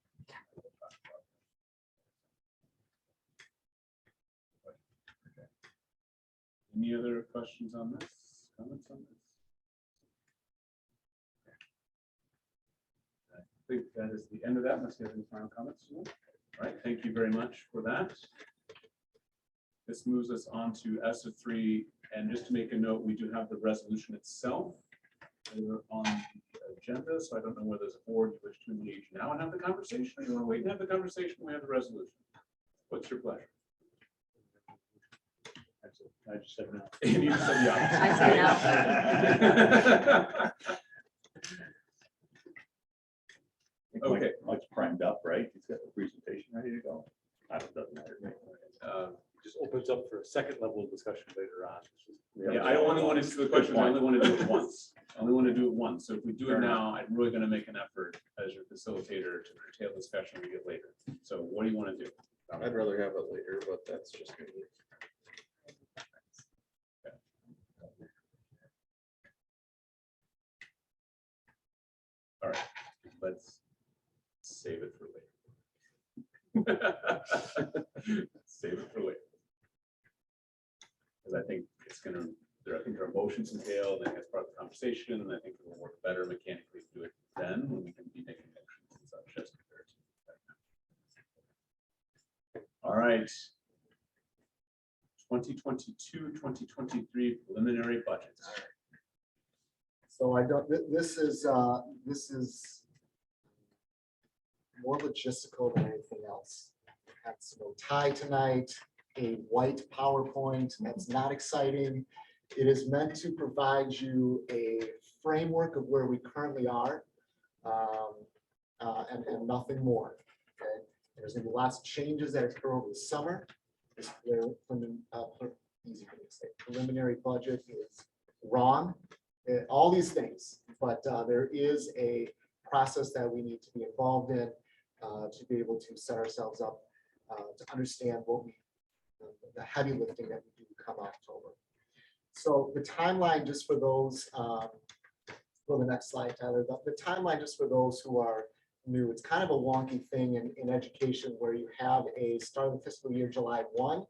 Any other questions on this? Comments on this? I think that is the end of that. Unless you have any final comments. All right, thank you very much for that. This moves us on to S3, and just to make a note, we do have the resolution itself on the agenda, so I don't know whether as a board you wish to engage now and have the conversation, or you want to wait and have the conversation when we have the resolution. What's your pleasure? I just said no. You just said the opposite. I say Okay. Mike's primed up, right? He's got the presentation ready to go. Doesn't matter. Just opens up for a second level of discussion later on. Yeah, I only want to do the question, I only want to do it once. I only want to do it once. So if we do it now, I'm really going to make an effort as your facilitator to curtail discussion we get later. So what do you want to do? I'd rather have it later, but that's just me. All right, let's save it for later. Save it for later. Because I think it's gonna, I think there are motions entailed, and as part of the conversation, and I think it will work better mechanically to do it then, when we can be making motions and such as compared to right now. All right. 2022-2023 preliminary budgets. So I don't, this is more logistical than anything else. That's no tie tonight, a white PowerPoint, that's not exciting. It is meant to provide you a framework of where we currently are, and nothing more. Okay? There's gonna be lots of changes that occur over the summer. This easy for me to say, preliminary budget is wrong. All these things, but there is a process that we need to be involved in to be able to set ourselves up to understand what we, the heavy lifting that we do come October. So the timeline, just for those, go the next slide, Tyler. The timeline, just for those who are new, it's kind of a wonky thing in education where you have a start of the fiscal year July 1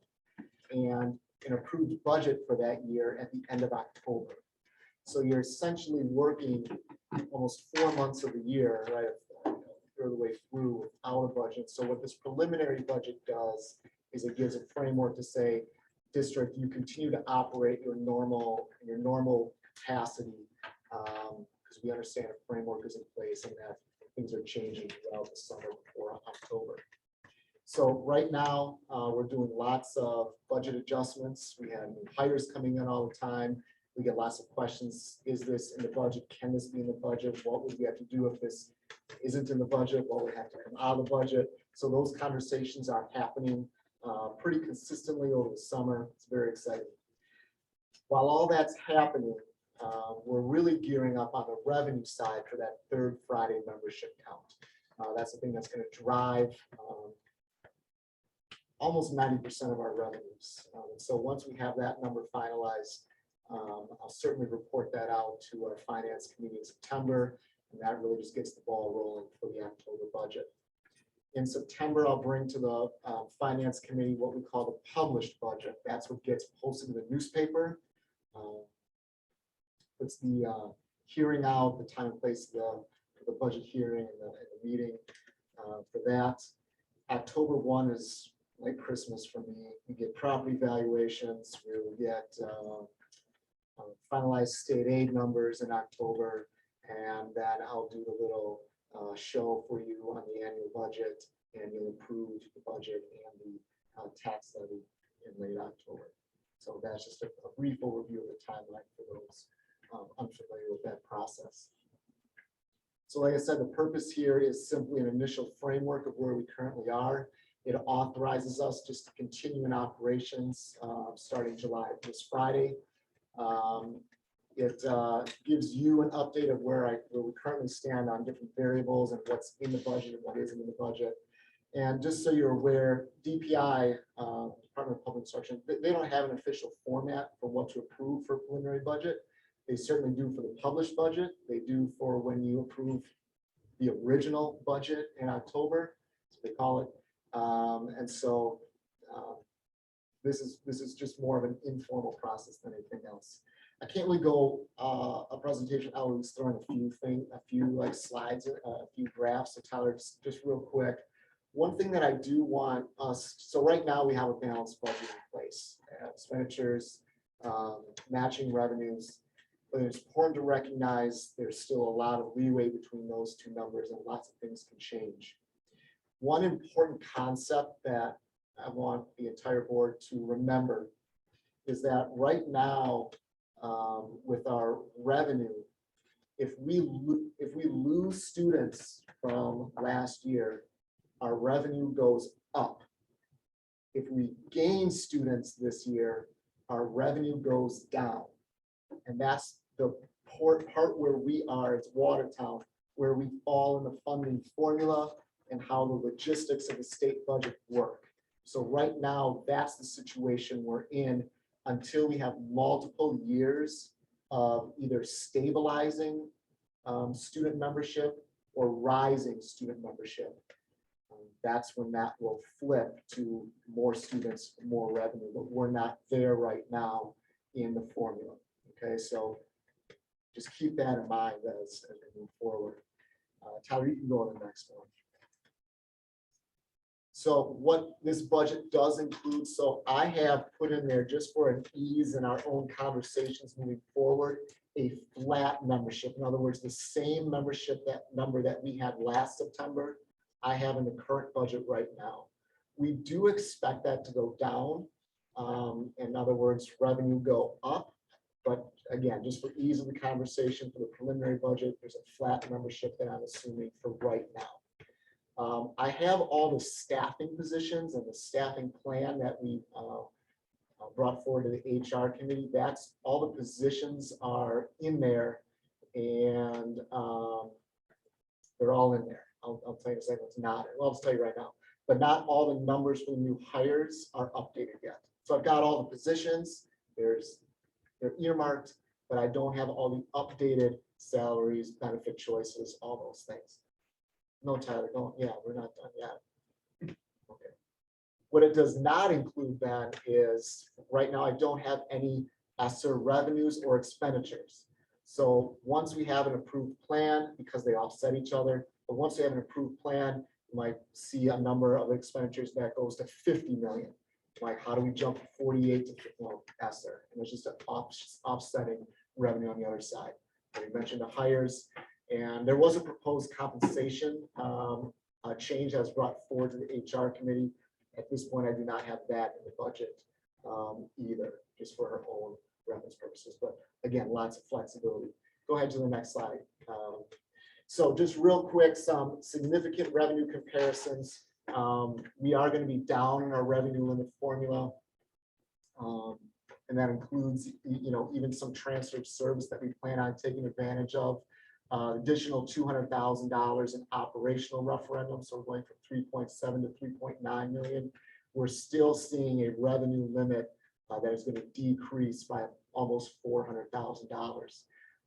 and an approved budget for that year at the end of October. So you're essentially working almost 4 months of the year, right, third of the way through without a budget. So what this preliminary budget does is it gives a framework to say, district, you continue to operate your normal capacity, because we understand a framework is in place and that things are changing throughout the summer before October. So right now, we're doing lots of budget adjustments. We have new hires coming in all the time. We get lots of questions. Is this in the budget? Can this be in the budget? What would we have to do if this isn't in the budget? What would have to come out of the budget? So those conversations are happening pretty consistently over the summer. It's very exciting. While all that's happening, we're really gearing up on the revenue side for that third Friday membership count. That's the thing that's going to drive almost 90% of our revenues. So once we have that number finalized, I'll certainly report that out to our finance committee in September, and that really just gets the ball rolling for the October budget. In September, I'll bring to the finance committee what we call the published budget. That's what gets posted in the newspaper. It's the hearing out, the time and place for the budget hearing and the meeting for that. October 1 is like Christmas for me. We get property valuations, we'll get finalized state aid numbers in October, and then I'll do the little show for you on the annual budget, and you'll approve the budget and the tax levy in late October. So that's just a brief overview of the timeline for those unfamiliar with that process. So like I said, the purpose here is simply an initial framework of where we currently are. It authorizes us just to continue in operations starting this Friday. It gives you an update of where we currently stand on different variables and what's in the budget and what isn't in the budget. And just so you're aware, DPI, Department of Public Instruction, they don't have an official format for what to approve for preliminary budget. They certainly do for the published budget. They do for when you approve the original budget in October, so they call it. And so this is just more of an informal process than anything else. I can't really go a presentation. I was throwing a few like slides, a few graphs. So Tyler, just real quick. One thing that I do want us, so right now we have a balanced budget in place, expenditures, matching revenues, but it's important to recognize there's still a lot of leeway between those two numbers and lots of things can change. One important concept that I want the entire board to remember is that right now, with our revenue, if we lose students from last year, our revenue goes up. If we gain students this year, our revenue goes down. And that's the part where we are as Watertown, where we fall in the funding formula and how the logistics of the state budget work. So right now, that's the situation we're in until we have multiple years of either stabilizing student membership or rising student membership, that's when that will flip to more students, more revenue, but we're not there right now in the formula. Okay, so just keep that in mind as we move forward. Tyler, you can go on the next one. So what this budget does include, so I have put in there just for an ease in our own conversations moving forward, a flat membership. In other words, the same membership, that number that we had last September, I have in the current budget right now. We do expect that to go down. In other words, revenue go up. But again, just for ease of the conversation for the preliminary budget, there's a flat membership that I'm assuming for right now. I have all the staffing positions and the staffing plan that we brought forward to the HR committee. That's all the positions are in there, and they're all in there. I'll tell you in a second what's not. Well, I'll just tell you right now. But not all the numbers for the new hires are updated yet. So I've got all the positions. They're earmarked, but I don't have all the updated salaries, benefit choices, all those things. No, Tyler, don't. Yeah, we're not done yet. Okay. What it does not include then is, right now, I don't have any ESSER revenues or expenditures. So once we have an approved plan, because they offset each other, but once we have an approved plan, you might see a number of expenditures that goes to 50 million. Like, how do we jump from 48 to 50? Well, ESSER, and there's just an offsetting revenue on the other side. We mentioned the hires, and there was a proposed compensation change that was brought forward to the HR committee. At this point, I do not have that in the budget either, just for our own reference purposes. But again, lots of flexibility. Go ahead to the next slide. So just real quick, some significant revenue comparisons. We are going to be down in our revenue limit formula. And that includes, even some transferred service that we plan on taking advantage of. Additional $200,000 in operational referendum. So we're going from 3.7 to 3.9 million. We're still seeing a revenue limit that is going to decrease by almost $400,000.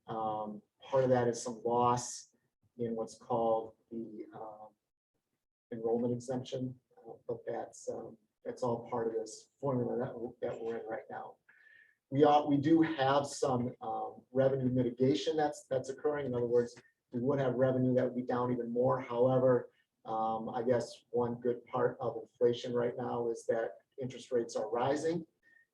Part of that is some loss in what's called the enrollment exemption, but that's all part of this formula that we're in right now. We do have some revenue mitigation that's occurring. In other words, we would have revenue that would be down even more. However, I guess one good part of inflation right now is that interest rates are rising.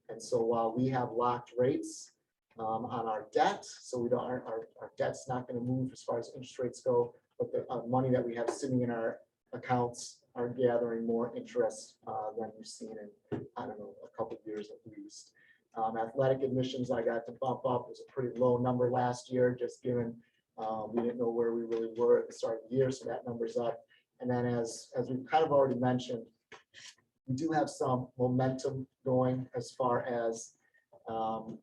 And so while we have locked rates on our debt, so we don't, our debt's not going to move as far as interest rates go, but the money that we have sitting in our accounts are gathering more interest than we've seen in, I don't know, a couple of years at least. Athletic admissions, I got to bump up. It was a pretty low number last year, just given we didn't know where we really were at the start of the year, so that number's up. And then as we've kind of already mentioned, we do have some momentum going as far as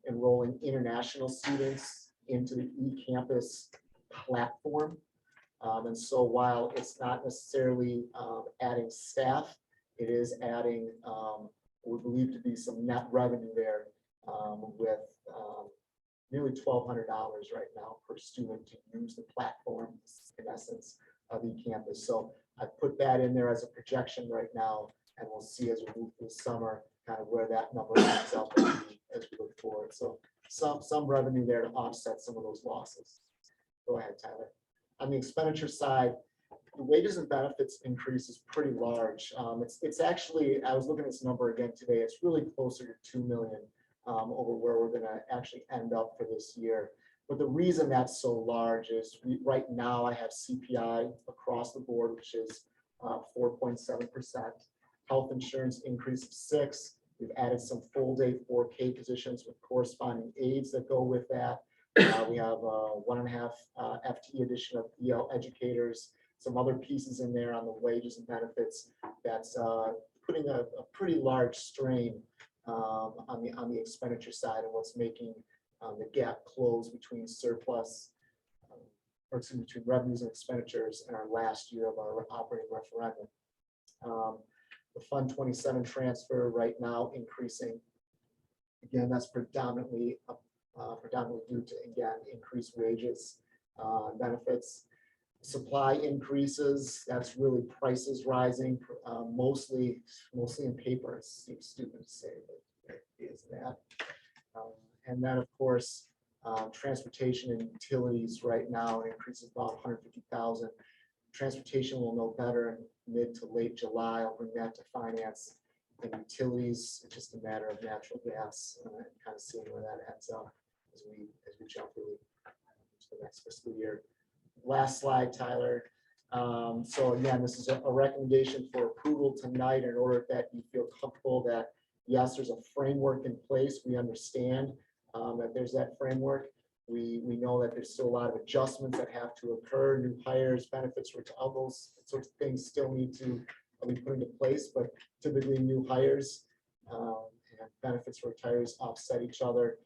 enrolling international students into the eCampus platform. And so while it's not necessarily adding staff, it is adding what we believe to be some net revenue there with nearly $1,200 right now per student to use the platform, in essence, of eCampus. So I put that in there as a projection right now, and we'll see as we move through the summer kind of where that number ends up as we look forward. So some revenue there to offset some of those losses. Go ahead, Tyler. On the expenditure side, the wages and benefits increase is pretty large. It's actually, I was looking at this number again today, it's really closer to 2 million over where we're gonna actually end up for this year. But the reason that's so large is right now I have CPI across the board, which is 4.7%. Health insurance increase of 6%. We've added some full day 4K positions with corresponding aides that go with that. We have 1.5 FTE addition of EL educators, some other pieces in there on the wages and benefits that's putting a pretty large strain on the expenditure side, and what's making the gap close between surplus, or excuse me, between revenues and expenditures in our last year of our operating referendum. The Fund 27 transfer right now increasing. Again, that's predominantly due to, again, increased wages. benefits. Supply increases, that's really prices rising, mostly in paper. It seems stupid to say, but it is that. And then, of course, transportation and utilities right now, it increases about 150,000. Transportation will know better in mid to late July. I'll bring that to finance. And utilities, it's just a matter of natural gas, kind of seeing where that ends up as we jump really to the next fiscal year. Last slide, Tyler. So again, this is a recommendation for approval tonight in order that you feel comfortable that, yes, there's a framework in place. We understand that there's that framework. We know that there's still a lot of adjustments that have to occur, new hires, benefits, all those sorts of things still need to be put into place, but typically new hires and benefits for retirees offset each other.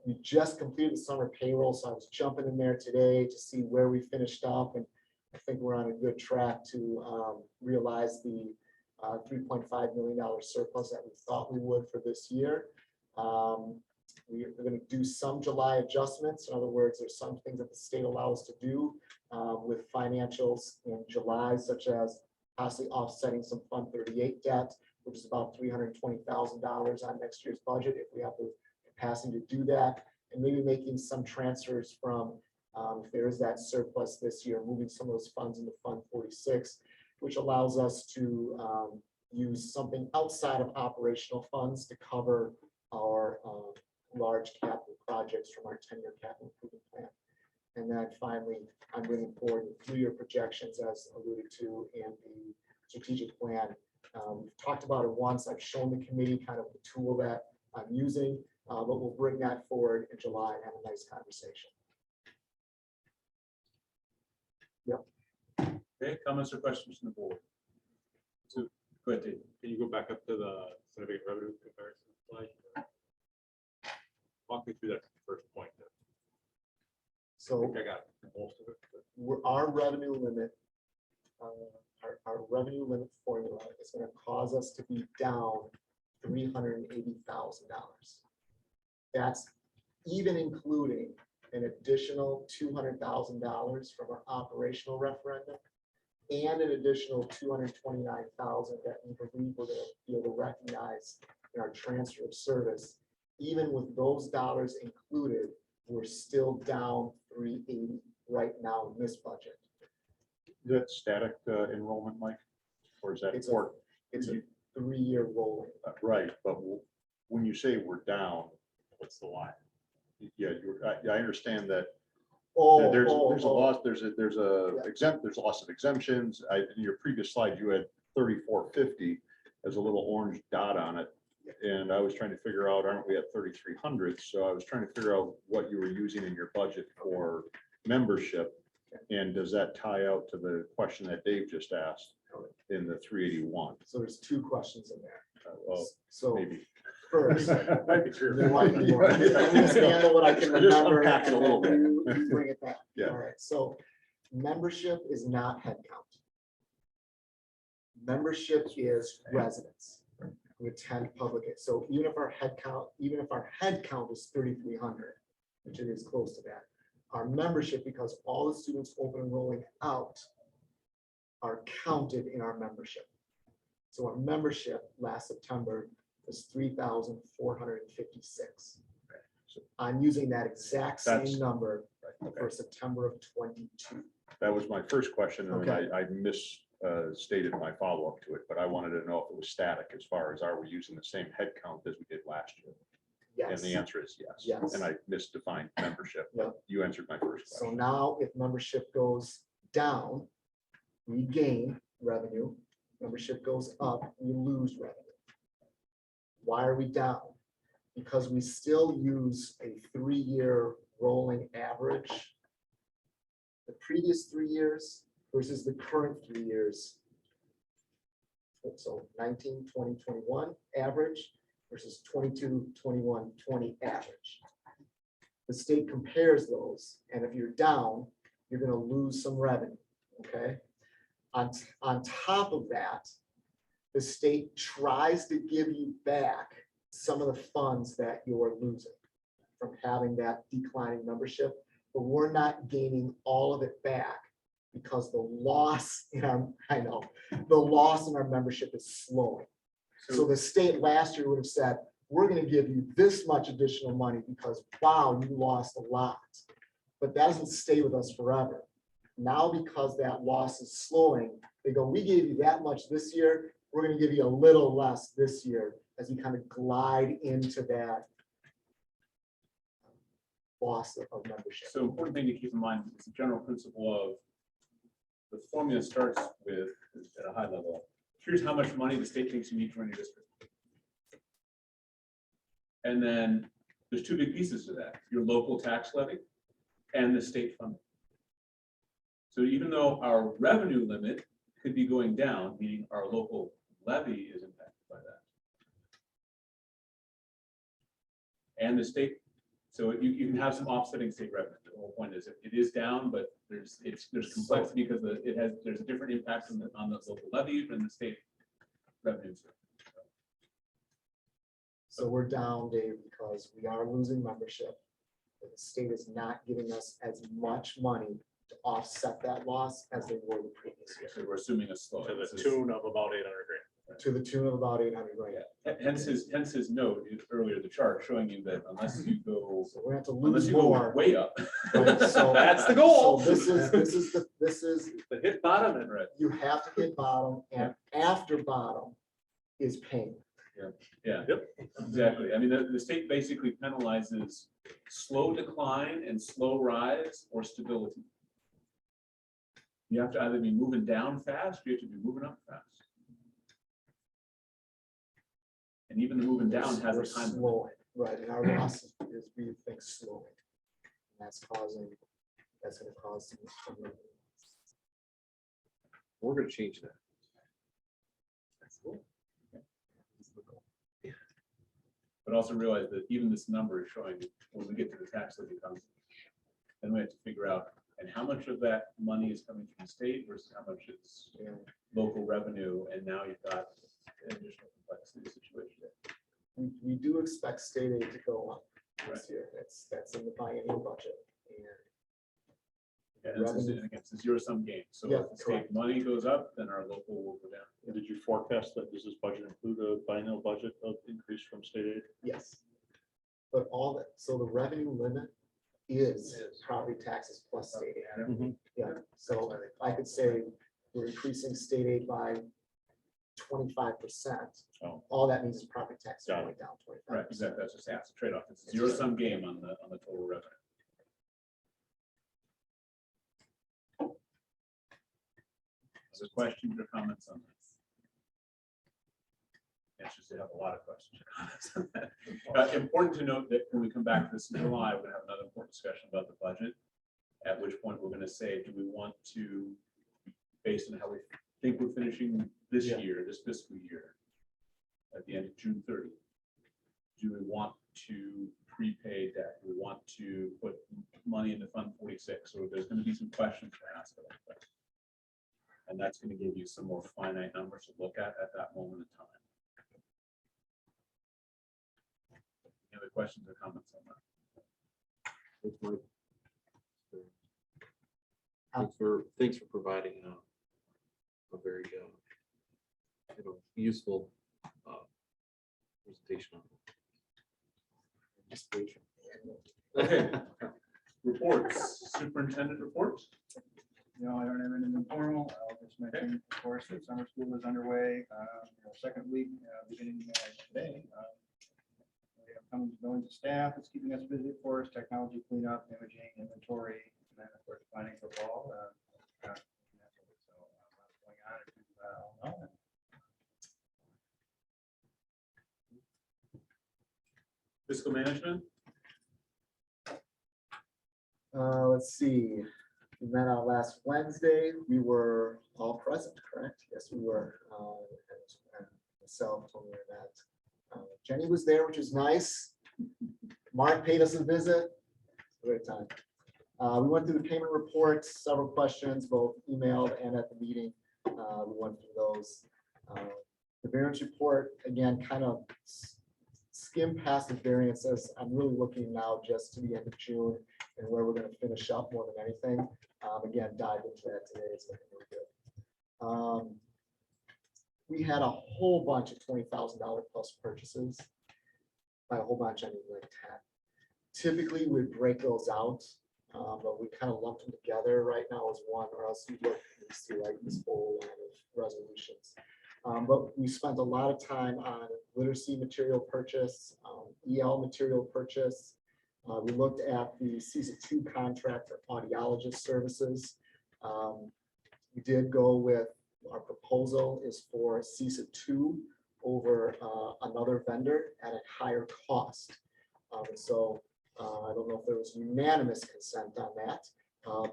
We just completed the summer payroll, so I was jumping in there today to see where we finished up, and I think we're on a good track to realize the $3.5 million surplus that we thought we would for this year. We're going to do some July adjustments. In other words, there's some things that the state allows us to do with financials in July, such as possibly offsetting some Fund 38 debt, which is about $320,000 on next year's budget if we have the capacity to do that, and maybe making some transfers from, if there is that surplus this year, moving some of those funds into Fund 46, which allows us to use something outside of operational funds to cover our large capital projects from our 10-year capital improvement plan. And then finally, I'm bringing forward the 3-year projections as alluded to in the strategic plan. We've talked about it once. I've shown the committee kind of the tool that I'm using, but we'll bring that forward in July and have a nice conversation. Okay, comments or questions from the board? So, go ahead, Dave. Can you go back up to the significant revenue comparison slide? Walk me through that first point. I So think I got most of it. but- our revenue limit, our revenue limit formula is going to cause us to be down $380,000. That's even including an additional $200,000 from our operational referendum and an additional $229,000 that we believe we're going to be able to recognize in our transfer of service. Even with those dollars included, we're still down $380 right now in this budget. Is that static enrollment, Mike? Or is that It's for, It's a 3-year rolling. right, but when you say we're down, what's the line? Yeah, I understand that there's a loss, there's a loss of exemptions. In your previous slide, you had 3450 as a little orange dot on it. And I was trying to figure out, aren't we at 3,300? So I was trying to figure out what you were using in your budget for membership. And does that tie out to the question that Dave just asked in the 381? So there's 2 questions in there. Well, So maybe. first, Might be true. there might be more. Let me just handle what I can Just remember. unpack it a little bit. and then Bring it back. Yeah. All right, so membership is not headcount. Membership is residents who attend public. So even if our headcount is 3,300, which it is close to that, our membership, because all the students open enrolling out are counted in our membership. So our membership last September was 3,456. So I'm using that exact That's- same number Okay. for September of 22. That was my first question, and then Okay. I misstated my follow-up to it, but I wanted to know if it was static as far as are we using the same head count as we did last year? And Yes. the answer is yes. Yes. And I misdefined membership. Yep. You answered my first So question. now if membership goes down, we gain revenue. Membership goes up, we lose revenue. Why are we down? Because we still use a 3-year rolling average. The previous 3 years versus the current 3 years. So 19, 20, 21 average versus 22, 21, 20 average. The state compares those, and if you're down, you're going to lose some revenue, okay? On top of that, the state tries to give you back some of the funds that you're losing from having that declining membership. but we're not gaining all of it back because the loss in our, I know, the loss in our membership is slowing. So the state last year would have said, we're gonna give you this much additional money because, wow, you lost a lot. But that doesn't stay with us forever. Now, because that loss is slowing, they go, we gave you that much this year, we're gonna give you a little less this year as we kind of glide into that loss of membership. So important thing to keep in mind is the general principle of the formula starts with, at a high level, here's how much money the state thinks you need to run your district. And then there's two big pieces to that, your local tax levy and the state funding. So even though our revenue limit could be going down, meaning our local levy is impacted by that. And the state, so you can have some offsetting state revenue. The whole point is it is down, but there's complexity because there's a different impact on the local levy and the state revenues. So we're down, Dave, because we are losing membership. The state is not giving us as much money to offset that loss as they were the previous year. So we're assuming a slow. To the tune of about 800 grand. To the tune of about 800 grand. Hence his note earlier, the chart showing you that unless you go, So we're gonna have to unless lose you go more. way up. Right, so- That's the goal. So this is, The hit bottom and Right, you have to hit bottom, and after bottom is pain. yeah. Exactly. I mean, the state basically penalizes slow decline and slow rise or stability. You have to either be moving down fast, or you have to be moving up fast. And even the moving down has a We're time limit. slowing, right, and our loss is, we think, slowing. And that's gonna cause some revenue. We're gonna change that. But also realize that even this number is showing when we get to the tax levy comes, then we have to figure out, and how much of that money is coming from the state versus how much is Yeah. local revenue, and now you've got an additional complexity situation. We do expect state aid to go up Right. this year. That's in the biennial budget. And And it's a zero sum game. So Yeah, if the state money goes up, then our local will go down. And did you forecast that, does this budget include a biennial budget of increase from state aid? yes. But all that, so the revenue limit is property taxes plus state aid. Mhm. Yeah, so I could say we're increasing state aid by 25%. Oh. All that means is property tax Got it. going down 25%. Right, exactly. That's just a trade-off. It's a zero sum game on the total revenue. Other questions or comments on this? Answers to have a lot of questions or comments on that. Important to note that when we come back to this in July, we're gonna have another important discussion about the budget. At which point we're gonna say, do we want to, based on how we think we're finishing this Yeah. year, this fiscal year, at the end of June 30, do we want to prepay debt? Do we want to put money into Fund 46? Or there's gonna be some questions to ask about that. And that's gonna give you some more finite numbers to look at that moment in time. Any other questions or comments on that? Thanks, Mike. Thanks for providing a very useful presentation. Okay. Reports, superintendent reports. No, I don't have anything formal. I'll just mention, of course, that summer school is underway, second week, beginning today. We have coming and going to staff. It's keeping us busy, of course, technology cleanup, imaging, inventory, and then, of course, planning for fall. So, lots going on, as you all know. Fiscal management. Let's see. We met out last Wednesday. We were all present, correct? Yes, we were. And myself, Tony, that Jenny was there, which was nice. Mark paid us a visit. Great time. We went through the payment reports, several questions, both emailed and at the meeting. We went through those. The variance report, again, kind of skim past the variances. I'm really looking now just to the end of June and where we're gonna finish up more than anything. Again, dive into that today. It's looking really good. We had a whole bunch of $20,000 plus purchases. By a whole bunch, I mean like 10. Typically, we'd break those out, but we kind of lumped them together right now as one, or else you look and see like this whole line of resolutions. But we spent a lot of time on literacy material purchase, EL material purchase. We looked at the CESA 2 contract for audiologist services. We did go with, our proposal is for CESA 2 over another vendor at a higher cost. And so I don't know if there was unanimous consent on that,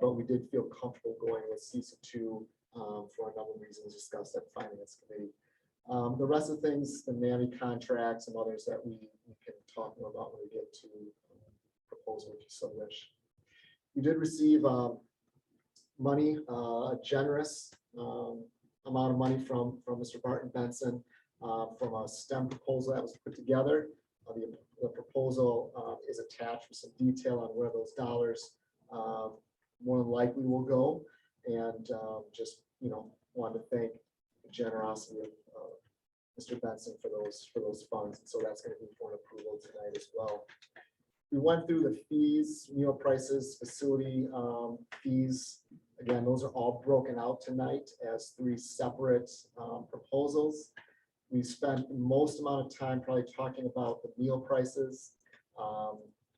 but we did feel comfortable going with CESA 2 for a number of reasons discussed at the Finance Committee. The rest of the things, the NAMI contracts and others that we can talk more about when we get to proposal if you so wish. We did receive money, a generous amount of money from Mr. Barton Benson from a STEM proposal that was put together. The proposal is attached with some detail on where those dollars more than likely will go. And just, wanted to thank the generosity of Mr. Benson for those funds. And so that's going to be for an approval tonight as well. We went through the fees, meal prices, facility fees. Again, those are all broken out tonight as 3 separate proposals. We spent most amount of time probably talking about the meal prices.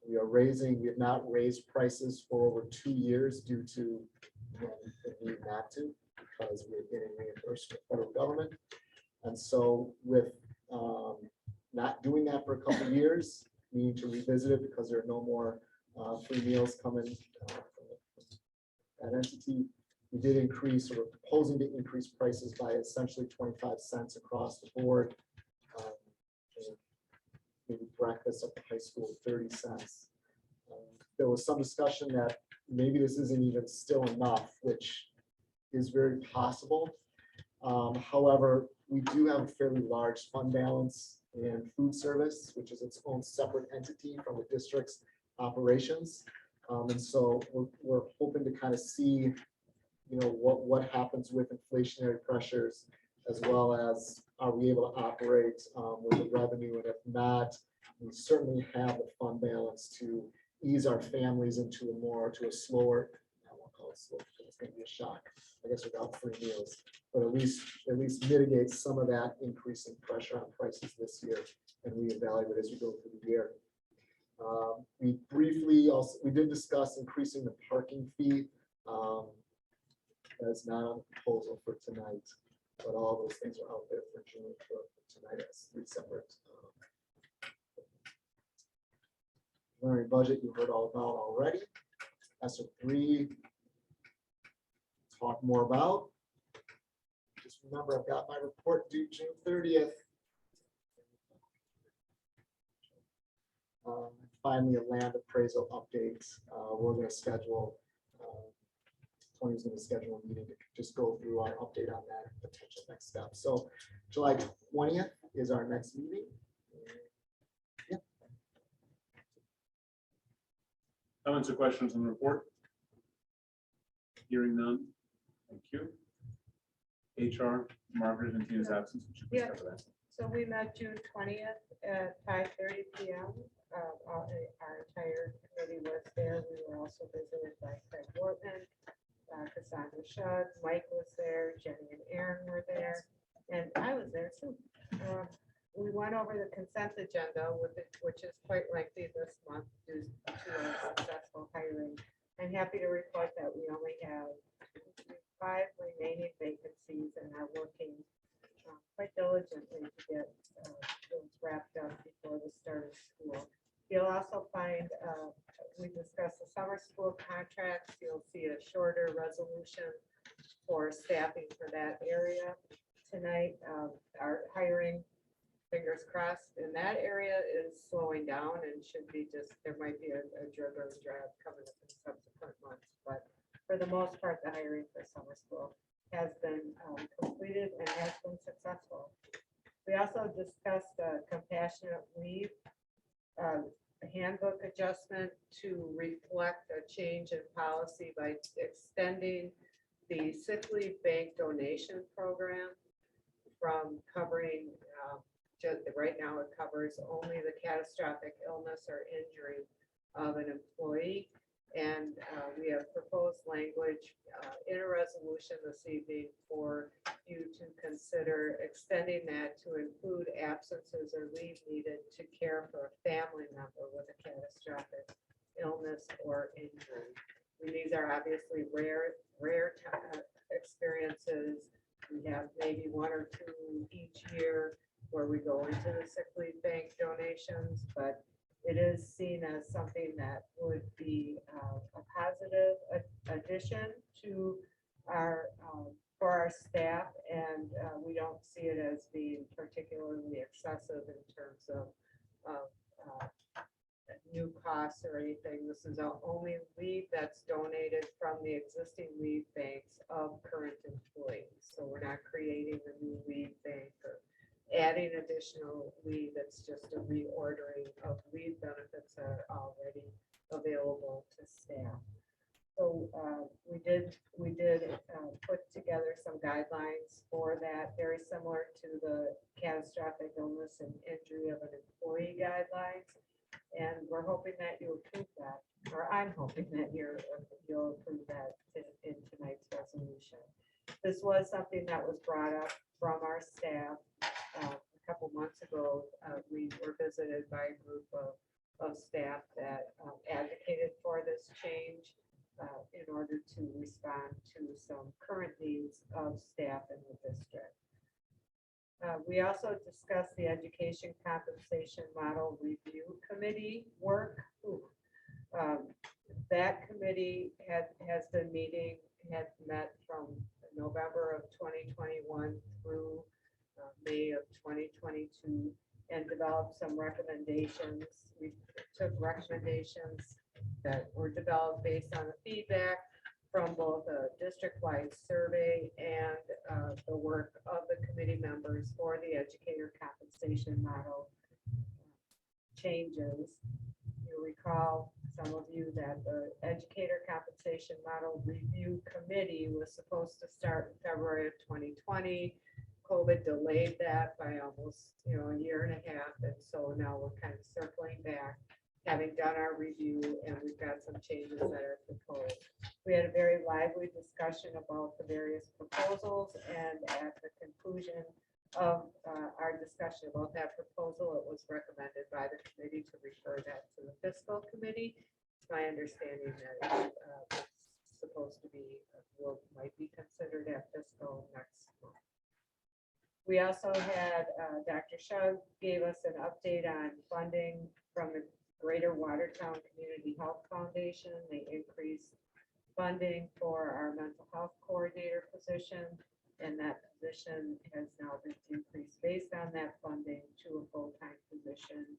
We have not raised prices for over 2 years due to the need not to, because we're getting reimbursed from the federal government. And so with not doing that for a couple of years, we need to revisit it because there are no more free meals coming from that entity. We did increase, or we're proposing to increase prices by essentially 25 cents across the board. Maybe breakfast at the high school, 30 cents. There was some discussion that maybe this isn't even still enough, which is very possible. However, we do have a fairly large fund balance in food service, which is its own separate entity from the district's operations. And so we're hoping to kind of see, what happens with inflationary pressures, as well as are we able to operate with the revenue, and if not, we certainly have the fund balance to ease our families into a slower, I won't call it slow, because it's going to be a shock, I guess, without free meals, but at least mitigate some of that increasing pressure on prices this year, and reevaluate as we go through the year. We briefly we did discuss increasing the parking fee. That's not on the proposal for tonight, but all those things are out there for June for tonight as 3 separate. Preliminary budget you heard all about already. ESSER 3, talk more about. Just remember, I've got my report due June 30th. Finally, a land appraisal update. We're going to schedule. Tony's going to schedule a meeting to just go through our update on that potential next step. So July 20th is our next meeting. Yeah. Comments or questions on the report? Hearing none. Thank you. HR, Margaret and Tina's absence. Would you please cover that? So we met June 20th at 5:30 p.m. Our entire committee was there. We were also visited by Craig Wortman, Cassandra Shug, Mike was there, Jenny and Aaron were there, and I was there too. We went over the consent agenda, which is quite lengthy this month due to our successful hiring. I'm happy to report that we only have 5 remaining vacancies and are working quite diligently to get those wrapped up before the start of school. You'll also find, we discussed the summer school contracts. You'll see a shorter resolution for staffing for that area tonight. Our hiring, fingers crossed, in that area is slowing down and should be there might be a drip or a drag coming up in subsequent months. But for the most part, the hiring for summer school has been completed and has been successful. We also discussed compassionate leave. handbook adjustment to reflect a change in policy by extending the sick leave bank donation program from covering, just right now it covers only the catastrophic illness or injury of an employee. And we have proposed language in a resolution this evening for you to consider extending that to include absences or leave needed to care for a family member with a catastrophic illness or injury. And these are obviously rare experiences. We have maybe one or two each year where we go into the sick leave bank donations, but it is seen as something that would be a positive addition to our, for our staff, and we don't see it as being particularly excessive in terms of new costs or anything. This is our only leave that's donated from the existing leave banks of current employees. So we're not creating a new leave bank or adding additional leave. It's just a reordering of leave benefits that are already available to staff. So we did put together some guidelines for that, very similar to the catastrophic illness and injury of an employee guidelines. And we're hoping that you approve that, or I'm hoping that you'll approve that in tonight's resolution. This was something that was brought up from our staff a couple months ago. We were visited by a group of staff that advocated for this change in order to respond to some current needs of staff in the district. We also discussed the Education Compensation Model Review Committee work. That committee has been meeting, had met from November of 2021 through May of 2022, and developed some recommendations. We took recommendations that were developed based on the feedback from both a district-wide survey and the work of the committee members for the educator compensation model changes. You recall, some of you, that the educator compensation model review committee was supposed to start in February of 2020. COVID delayed that by almost a year and a half, and so now we're kind of circling back, having done our review, and we've got some changes that are proposed. We had a very lively discussion about the various proposals, and at the conclusion of our discussion about that proposal, it was recommended by the committee to refer that to the fiscal committee. It's my understanding that it's supposed to be, might be considered at fiscal next month. We also had Dr. Shug gave us an update on funding from the Greater Watertown Community Health Foundation. They increased funding for our mental health coordinator position, and that position has now been increased based on that funding to a full-time position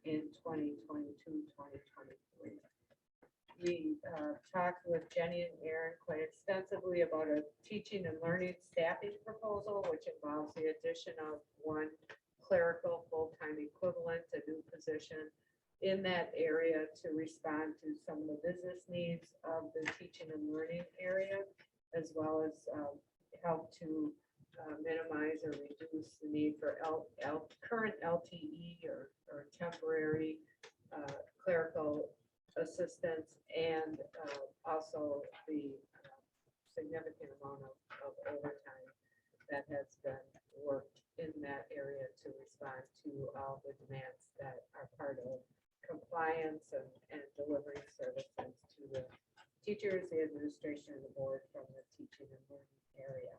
in 2022-2023. We talked with Jenny and Aaron quite extensively about a teaching and learning staffing proposal, which involves the addition of one clerical full-time equivalent, a new position in that area to respond to some of the business needs of the teaching and learning area, as well as help to minimize or reduce the need for current LTE or temporary clerical assistance, and also the significant amount of overtime that has been worked in that area to respond to all the demands that are part of compliance and delivering services to the teachers, the administration, and the board from the teaching and learning area.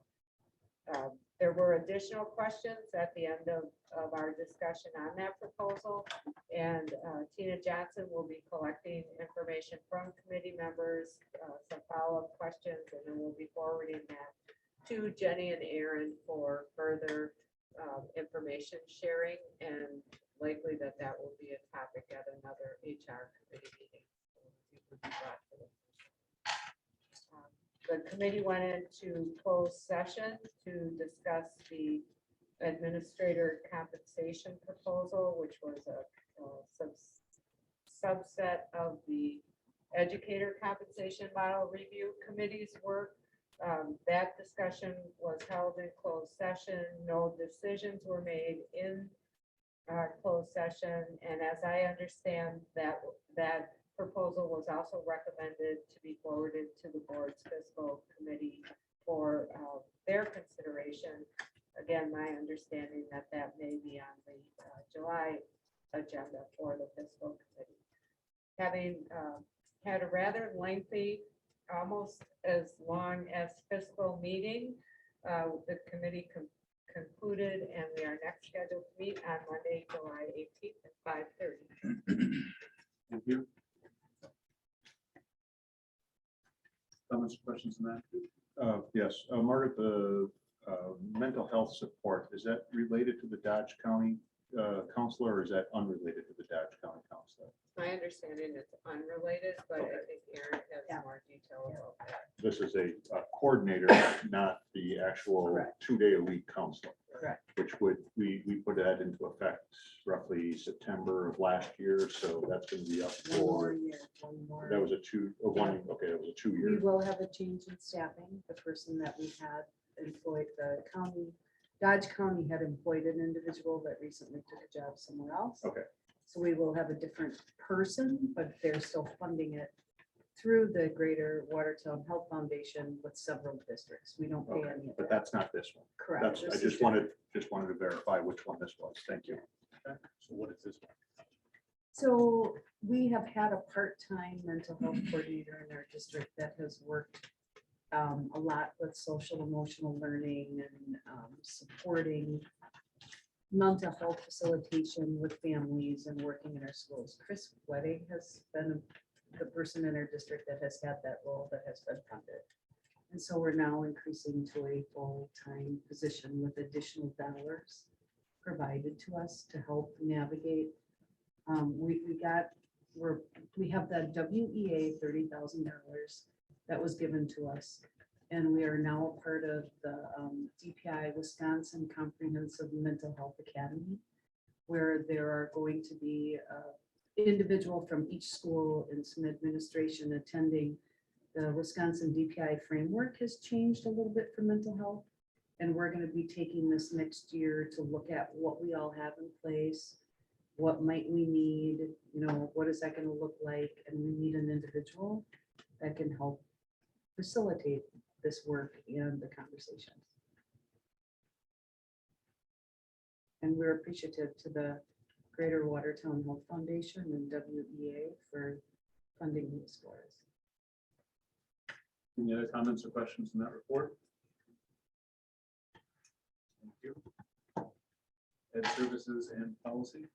There were additional questions at the end of our discussion on that proposal, and Tina Johnson will be collecting information from committee members, some follow-up questions, and then we'll be forwarding that to Jenny and Aaron for further information sharing, and likely that will be a topic at another HR committee meeting. The committee went into closed session to discuss the administrator compensation proposal, which was a subset of the educator compensation model review committee's work. That discussion was held in closed session. No decisions were made in closed session. And as I understand that proposal was also recommended to be forwarded to the board's fiscal committee for their consideration. Again, my understanding that may be on the July agenda for the fiscal committee. Having had a rather lengthy, almost as long as fiscal meeting, the committee concluded, and we are next scheduled to meet on Monday, July 18th at 5:30. Thank you. Comments, or questions on that? Yes, Margaret, the mental health support, is that related to the Dodge County counselor, or is that unrelated to the Dodge County counselor? My understanding it's unrelated, but I think Aaron has more detail about that. This is a coordinator, not the actual Correct. 2-day-a-week counselor. Correct. Which would, we put that into effect roughly September of last year, so that's going to be up One more for, year, one more. that was a 2-1, okay, it was a 2-year. We will have a change in staffing. The person that we had employed, the county, Dodge County had employed an individual that recently took a job somewhere else. Okay. So we will have a different person, but they're still funding it through the Greater Watertown Health Foundation with several districts. We don't pay Okay, any of but that. that's not this one. Correct. That's, I This just is wanted to verify which one this was. Thank you. So what is this one? So we have had a part-time mental health coordinator in our district that has worked a lot with social emotional learning and supporting mental health facilitation with families and working in our schools. Chris Wedding has been the person in our district that has had that role that has been funded. And so we're now increasing to a full-time position with additional dollars provided to us to help navigate. We have the WEA $30,000 that was given to us. And we are now a part of the DPI Wisconsin Comprehensive Mental Health Academy, where there are going to be an individual from each school and some administration attending. The Wisconsin DPI framework has changed a little bit for mental health. And we're going to be taking this next year to look at what we all have in place. What might we need, what is that going to look like? And we need an individual that can help facilitate this work and the conversations. And we're appreciative to the Greater Watertown Health Foundation and WEA for funding these for us. Any other comments or questions in that report? Thank you. Ed services and policy.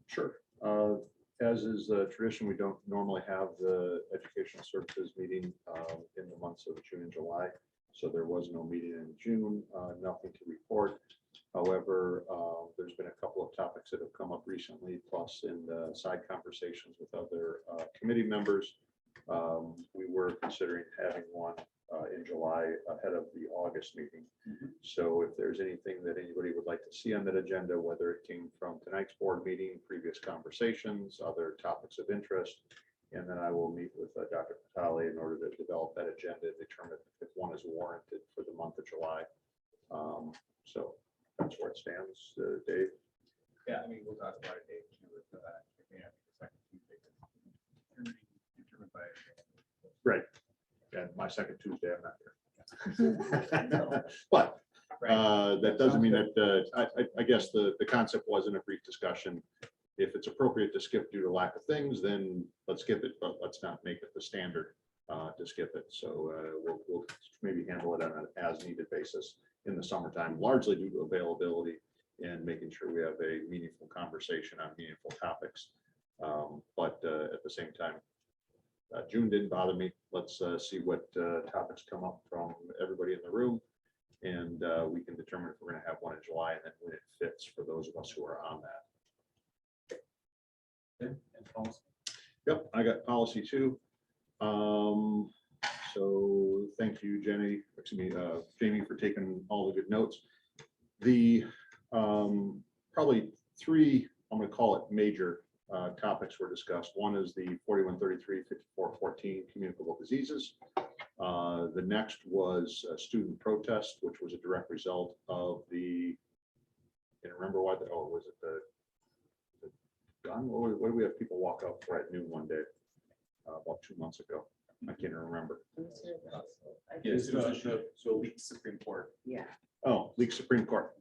Sure. As is tradition, we don't normally have the educational services meeting in the months of June and July. So there was no meeting in June, nothing to report. However, there's been a couple of topics that have come up recently, plus in the side conversations with other committee members. We were considering having one in July ahead of the August meeting. So if there's anything that anybody would like to see on that agenda, whether it came from tonight's board meeting, previous conversations, other topics of interest, and then I will meet with Dr. Patali in order to develop that agenda, determine if one is warranted for the month of July. So that's where it stands, Dave. Yeah, I mean, we'll talk about it, Dave. Right. And my second Tuesday, I'm not here. But that doesn't mean that, I guess the concept wasn't a brief discussion. If it's appropriate to skip due to lack of things, then let's skip it, but let's not make it the standard to skip it. So we'll maybe handle it on an as needed basis in the summertime, largely due to availability and making sure we have a meaningful conversation on meaningful topics. But at the same time, June didn't bother me. Let's see what topics come up from everybody in the room. And we can determine if we're going to have one in July and then when it fits for those of us who are on that. And policy. Yep, I got policy too. So thank you, Jamie, for taking all the good notes. The probably three, I'm going to call it major topics were discussed. One is the 4133-5414 communicable diseases. The next was a student protest, which was a direct result of the, I can't remember what, was it the gun? What did we have people walk out for at noon one day? About 2 months ago. I can't remember. Yes, So leaked Supreme Court. Yeah. Oh, leak Supreme Court.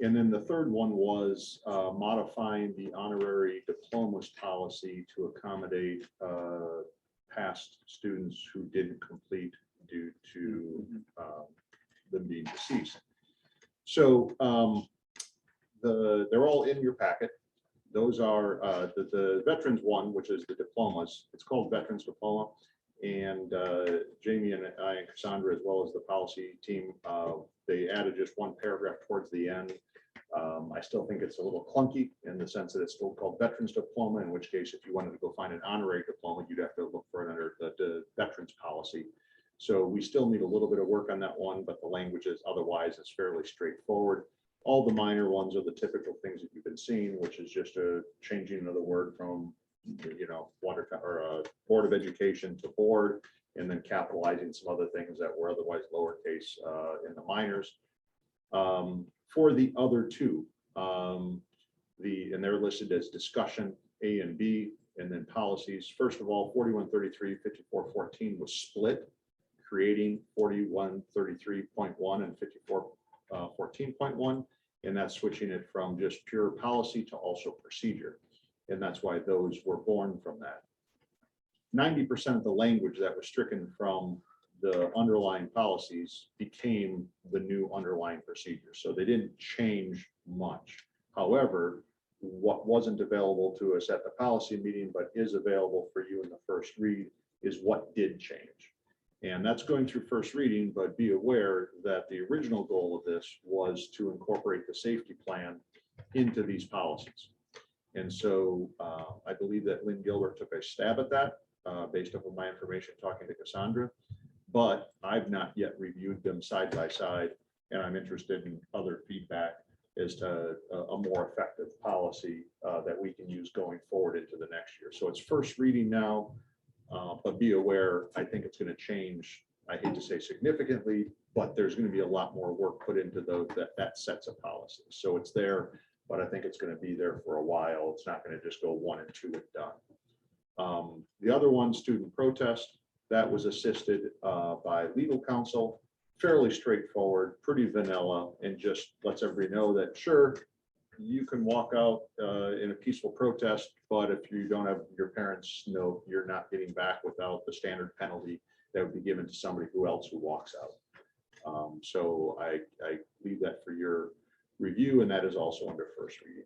And then the third one was modifying the honorary diplomas policy to accommodate past students who didn't complete due to them being deceased. So they're all in your packet. Those are the veterans one, which is the diplomas. It's called Veterans Diploma. And Jamie and I and Cassandra, as well as the policy team, they added just one paragraph towards the end. I still think it's a little clunky in the sense that it's still called Veterans Diploma, in which case, if you wanted to go find an honorary diploma, you'd have to look for it under the Veterans Policy. So we still need a little bit of work on that one, but the language is otherwise is fairly straightforward. All the minor ones are the typical things that you've been seeing, which is just a changing of the word from, Board of Education to board, and then capitalizing some other things that were otherwise lowercase in the minors. For the other two, and they're listed as discussion A and B, and then policies. First of all, 4133-5414 was split, creating 4133.1 and 5414.1, and that's switching it from just pure policy to also procedure. And that's why those were born from that. 90% of the language that was stricken from the underlying policies became the new underlying procedure. So they didn't change much. However, what wasn't available to us at the policy meeting, but is available for you in the first read, is what did change. And that's going through first reading, but be aware that the original goal of this was to incorporate the safety plan into these policies. And so I believe that Lynn Gilbert took a stab at that based upon my information talking to Cassandra, but I've not yet reviewed them side by side, and I'm interested in other feedback as to a more effective policy that we can use going forward into the next year. So it's first reading now, but be aware, I think it's going to change. I hate to say significantly, but there's going to be a lot more work put into those that sets of policies. So it's there, but I think it's going to be there for a while. It's not going to just go 1 and 2 and done. The other one, student protest, that was assisted by legal counsel, fairly straightforward, pretty vanilla, and just lets everybody know that, sure, you can walk out in a peaceful protest, but if you don't have your parents' note, you're not getting back without the standard penalty that would be given to somebody who walks out. So I leave that for your review, and that is also under first reading.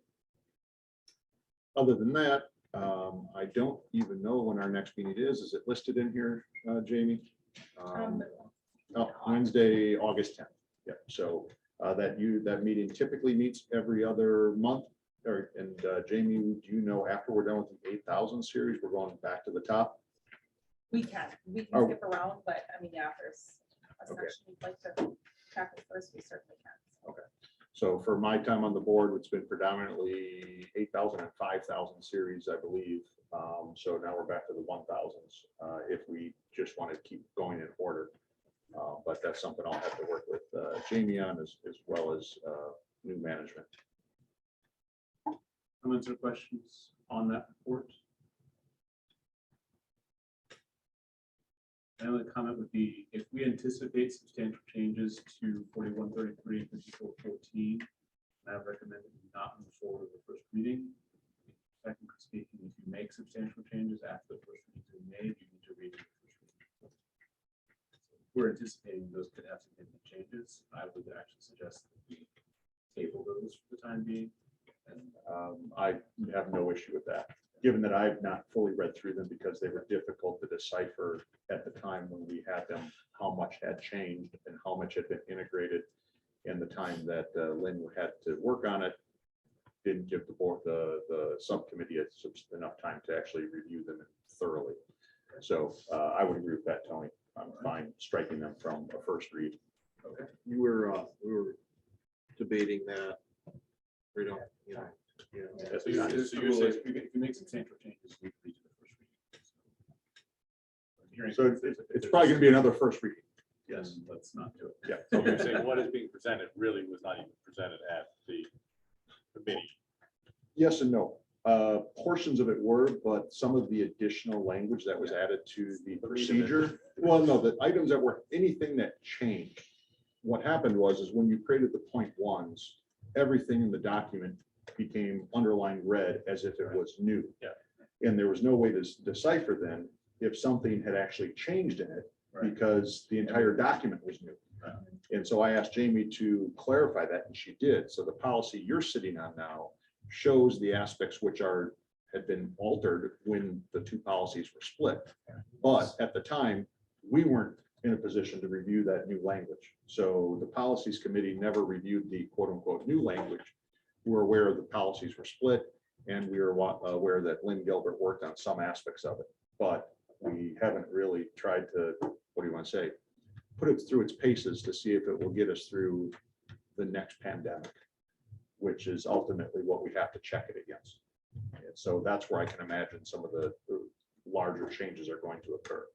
Other than that, I don't even know when our next meeting is. Is it listed in here, Jamie? Wednesday, August 10th. Yep. So that meeting typically meets every other month. And Jamie, do you know after we're done with the 8,000 series, we're going back to the top? We can Oh. skip around, but I mean, yeah, if there's a Okay. section you'd like to tackle first, we certainly can. Okay. So for my time on the board, it's been predominantly 8,000 and 5,000 series, I believe. So now we're back to the 1,000s if we just want to keep going in order. But that's something I'll have to work with Jamie on as well as new management. Comments or questions on that report? My only comment would be, if we anticipate substantial changes to 4133 and 5414, I recommend that we not move forward with the first reading. Technically speaking, if you make substantial changes after the first reading is made, you need to read the first reading. We're anticipating those could have significant changes. I would actually suggest that we table those for the time being. And I have no issue with that, given that I've not fully read through them because they were difficult to decipher at the time when we had them, how much had changed and how much had been integrated. And the time that Lynn had to work on it didn't give the board, the subcommittee enough time to actually review them thoroughly. So I would agree with that, Tony. I'm fine striking them from a first read. We were debating that. We don't, Yeah, That's so you're not- so you're saying if you make substantial changes, we can lead to the first reading. So it's probably gonna be another first reading. Yes, let's not do it. Yeah. So you're saying what is being presented really was not even presented at the committee. Yes and no. Portions of it were, but some of the additional language that was added to the procedure. Well, no, the items that were, anything that changed. What happened was, is when you created the point ones, everything in the document became underlined red as if it was new. Yeah. And there was no way to decipher then if something had actually changed in it, Right. because the entire document was new. Right. And so I asked Jamie to clarify that, and she did. So the policy you're sitting on now shows the aspects which had been altered when the two policies were split. But at the time, we weren't in a position to review that new language. So the policies committee never reviewed the quote unquote new language. We're aware the policies were split, and we were aware that Lynn Gilbert worked on some aspects of it. But we haven't really tried to, what do you want to say, put it through its paces to see if it will get us through the next pandemic, which is ultimately what we have to check it against. And so that's where I can imagine some of the larger changes are going to occur.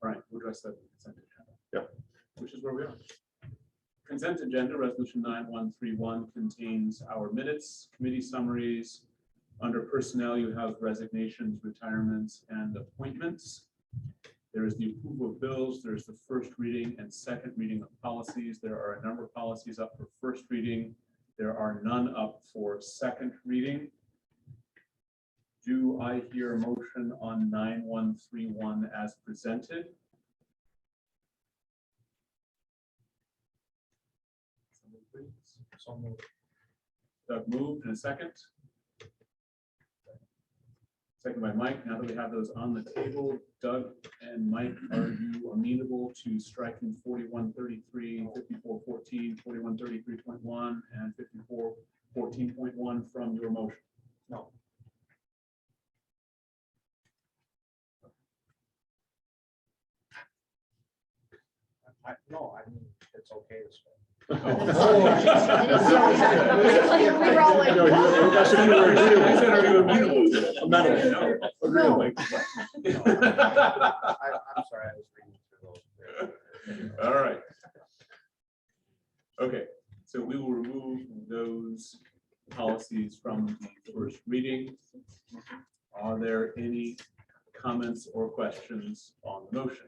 All right, we'll address that in the consent agenda. Yep. Which is where we are. Consent agenda, resolution 9131 contains our minutes, committee summaries. Under personnel, you have resignations, retirements, and appointments. There is the approval of bills. There's the first reading and second reading of policies. There are a number of policies up for first reading. There are none up for second reading. Do I hear a motion on 9131 as presented? Someone please. Doug moved in a second. Second by Mike. Now that we have those on the table, Doug and Mike, are you amenable to striking 4133, 5414, 4133.1, and 5414.1 from your motion? No. No, I mean, it's okay this way. We were all like, No, what? that's if you were agreeable. I said, are you amenable? Amenable. Agreeable. I'm sorry, I was reading through those. All right. Okay, so we will remove those policies from the first reading. Are there any comments or questions on the motion?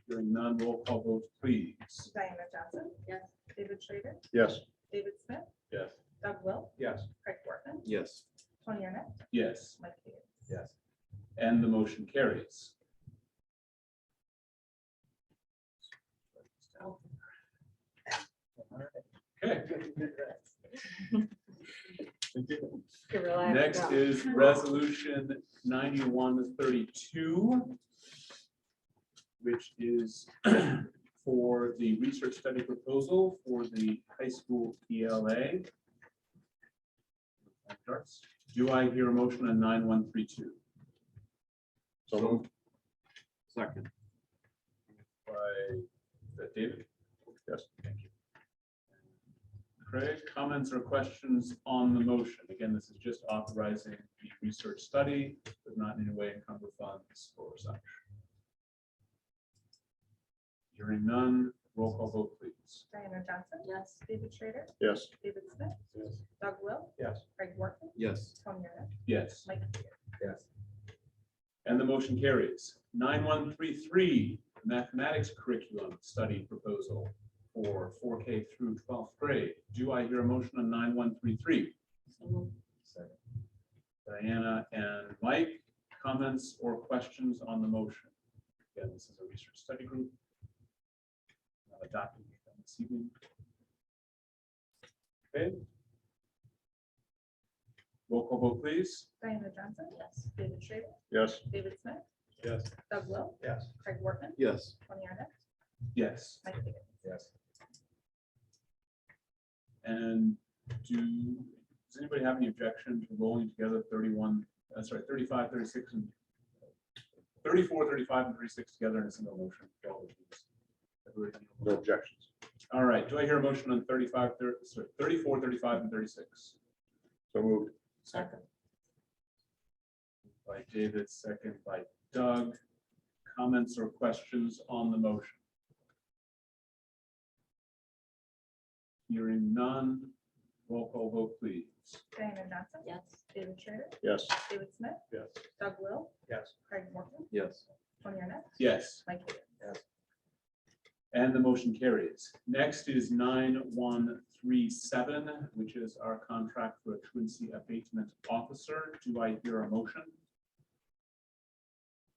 Hearing none, roll call vote, please. Diana Johnson. Yes. David Schrader. Yes. David Smith. Yes. Doug Will. Yes. Craig Wortman. Yes. Tony Arnett. Yes, Mike Higgins. Yes. and the motion carries. Okay. Next is resolution 9132, which is for the research study proposal for the high school ELA. Do I hear a motion on 9132? So moved. Second. By, is that David? Yes. Thank you. Craig, comments or questions on the motion? Again, this is just authorizing the research study, but not in any way encumber funds or such. Hearing none, roll call vote, please. Diana Johnson. Yes. David Schrader. Yes. David Smith. Yes. Doug Will. Yes. Craig Wortman. Yes. Tony Arnett. Yes, Mike Higgins. Yes. and the motion carries. 9133, mathematics curriculum study proposal for 4K through 12th grade. Do I hear a motion on 9133? Diana and Mike, comments or questions on the motion? Again, this is a research study group. Adopting this evening. Okay. Roll call vote, please. Diana Johnson. Yes. David Schrader. Yes. David Smith. Yes. Doug Will. Yes. Craig Wortman. Yes. Tony Arnett. Yes. Mike Higgins. Yes. And does anybody have any objection to rolling together 35, 36, and 34, 35, and 36 together in a single motion? No objections. All right, do I hear a motion on 34, 35, and 36? So moved. Second. By David, second by Doug. Comments or questions on the motion? Hearing none, roll call vote, please. Diana Johnson. Yes. David Schrader. Yes. David Smith. Yes. Doug Will. Yes. Craig Morgan. Yes. Tony Arnett. Yes. Mike Higgins. And the motion carries. Next is 9137, which is our contract for a truancy abatement officer. Do I hear a motion?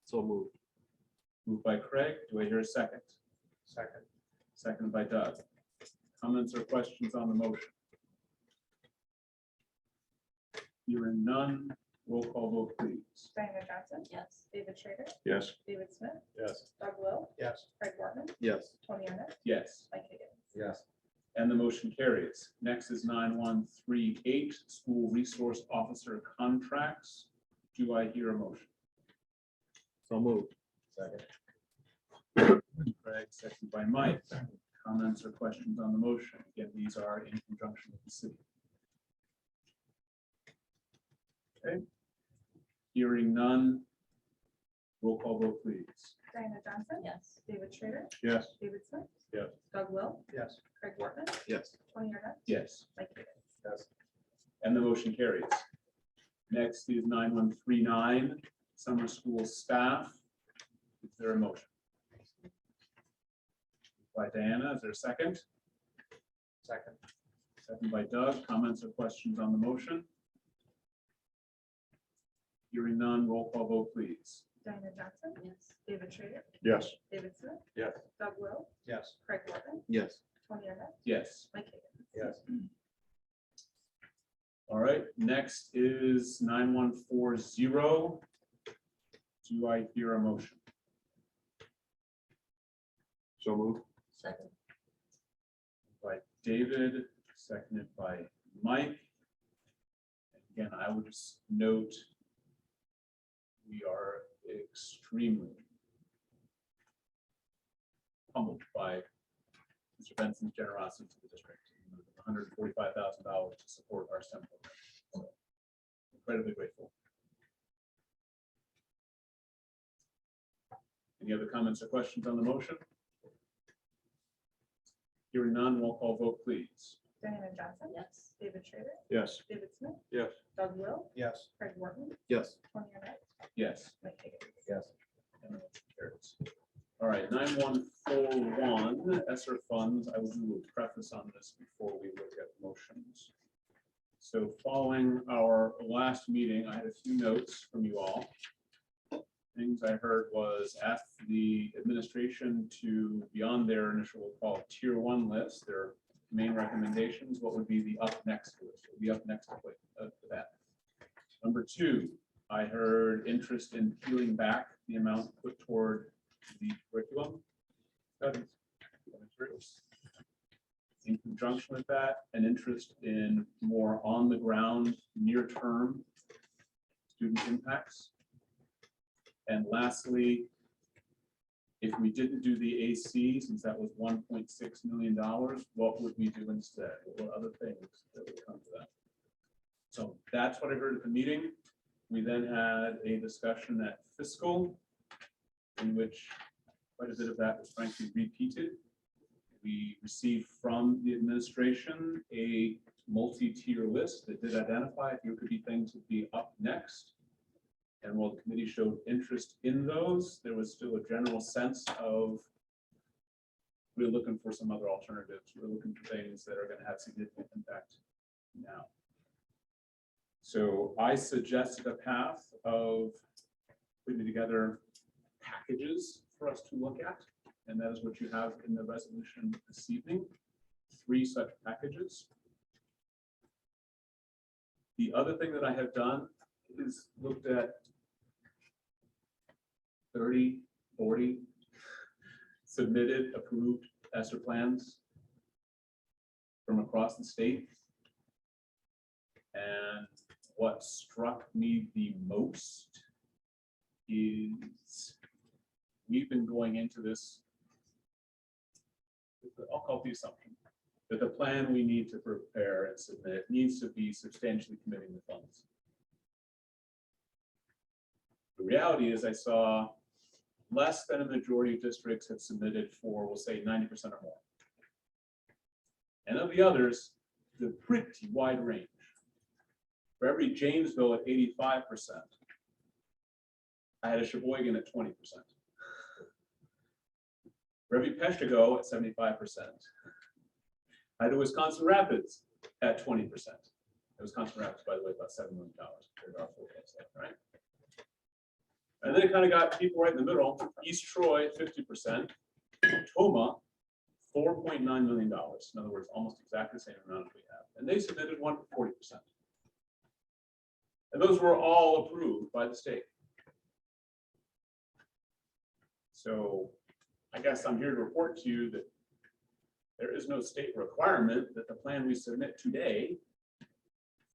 So moved. Moved by Craig. Do I hear a second? Second. Second by Doug. Comments or questions on the motion? Hearing none, roll call vote, please. Diana Johnson. Yes. David Schrader. Yes. David Smith. Yes. Doug Will. Yes. Craig Morgan. Yes. Tony Arnett. Yes. Mike Higgins. Yes. And the motion carries. Next is 9138, school resource officer contracts. Do I hear a motion? So moved. Second. Craig, second by Mike. Comments or questions on the motion? Again, these are in conjunction with the city. Okay. Hearing none. Roll call vote, please. Diana Johnson. Yes. David Schrader. Yes. David Smith. Yes. Doug Will. Yes. Craig Morgan. Yes. Tony Arnett. Yes. Mike Higgins. Yes. And the motion carries. Next is 9139, summer school staff. Is there a motion? By Diana, is there a second? Second. Second by Doug. Comments or questions on the motion? Hearing none, roll call vote, please. Diana Johnson. Yes. David Schrader. Yes. David Smith. Yes. Doug Will. Yes. Craig Morgan. Yes. Tony Arnett. Yes. Mike Higgins. Yes. All right, next is 9140. Do I hear a motion? So moved. Second. By David, seconded by Mike. Again, I would just note we are extremely humbled by Mr. Benson's generosity to the district, $145,000 to support our STEM program. So, incredibly grateful. Any other comments or questions on the motion? Hearing none, roll call vote, please. Diana Johnson. Yes. David Schrader. Yes. David Smith. Yes. Doug Will. Yes. Craig Morgan. Yes. Tony Arnett. Yes. Mike Higgins. Yes. And the motion carries. All right, 9141, ESSER funds. I will do a preface on this before we look at motions. So following our last meeting, I had a few notes from you all. Things I heard was ask the administration to, beyond their initial call tier 1 list, their main recommendations, what would be the up next list, what would be up next to that. Number 2, I heard interest in peeling back the amount put toward the curriculum studies. In conjunction with that, an interest in more on the ground, near term student impacts. And lastly, if we didn't do the AC, since that was $1.6 million, what would we do instead? What other things that would come to that? So that's what I heard at the meeting. We then had a discussion at fiscal, in which quite a bit of that was frankly repeated. We received from the administration a multi-tier list that did identify if there could be things that would be up next. And while the committee showed interest in those, there was still a general sense of we're looking for some other alternatives. We're looking for things that are going to have significant impact now. So I suggested a path of putting together packages for us to look at. And that is what you have in the resolution this evening, 3 such packages. The other thing that I have done is looked at 30, 40 submitted, approved ESSER plans from across the state. And what struck me the most is we've been going into this I'll call it the assumption, that the plan we need to prepare and submit needs to be substantially committing the funds. The reality is I saw less than a majority of districts had submitted for, we'll say 90% or more. And of the others, the pretty wide range. For every Janesville at 85%, I had a Sheboygan at 20%. For every Peshtigo at 75%. I had a Wisconsin Rapids at 20%. Wisconsin Rapids, by the way, about $7 million compared to our forecast, right? And then it kind of got people right in the middle. East Troy, 50%. Toma, $4.9 million. In other words, almost exactly the same amount as we have. And they submitted one for 40%. And those were all approved by the state. So I guess I'm here to report to you that there is no state requirement that the plan we submit today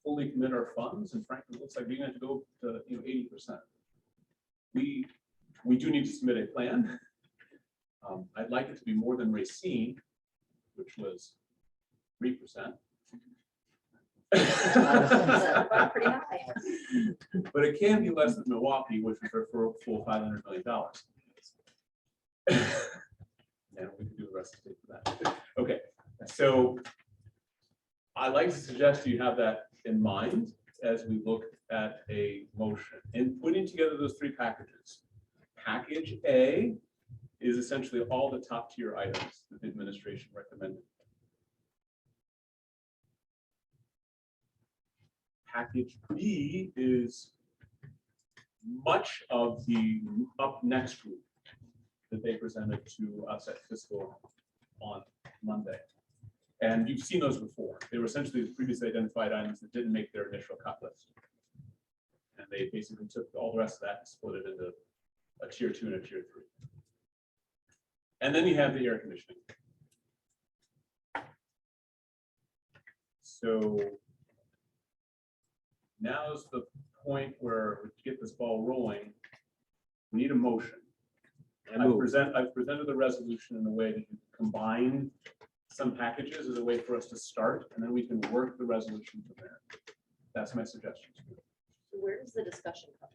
fully commit our funds. And frankly, it looks like we're going to go to 80%. We do need to submit a plan. I'd like it to be more than Racine, which was 3%. Pretty high. But it can be less than Milwaukee, which was for a full $500 million. And we can do the rest of it for that. Okay, so I like to suggest you have that in mind as we look at a motion and putting together those three packages. Package A is essentially all the top tier items that the administration recommended. Package B is much of the up next group that they presented to us at fiscal on Monday. And you've seen those before. They were essentially the previously identified items that didn't make their initial cut list. And they basically took all the rest of that and split it into a tier 2 and a tier 3. And then you have the air conditioning. So now's the point where to get this ball rolling, we need a motion. I've presented the resolution in a way that you combine some packages as a way for us to start, and then we can work the resolution from there. That's my suggestion. So where does the discussion come?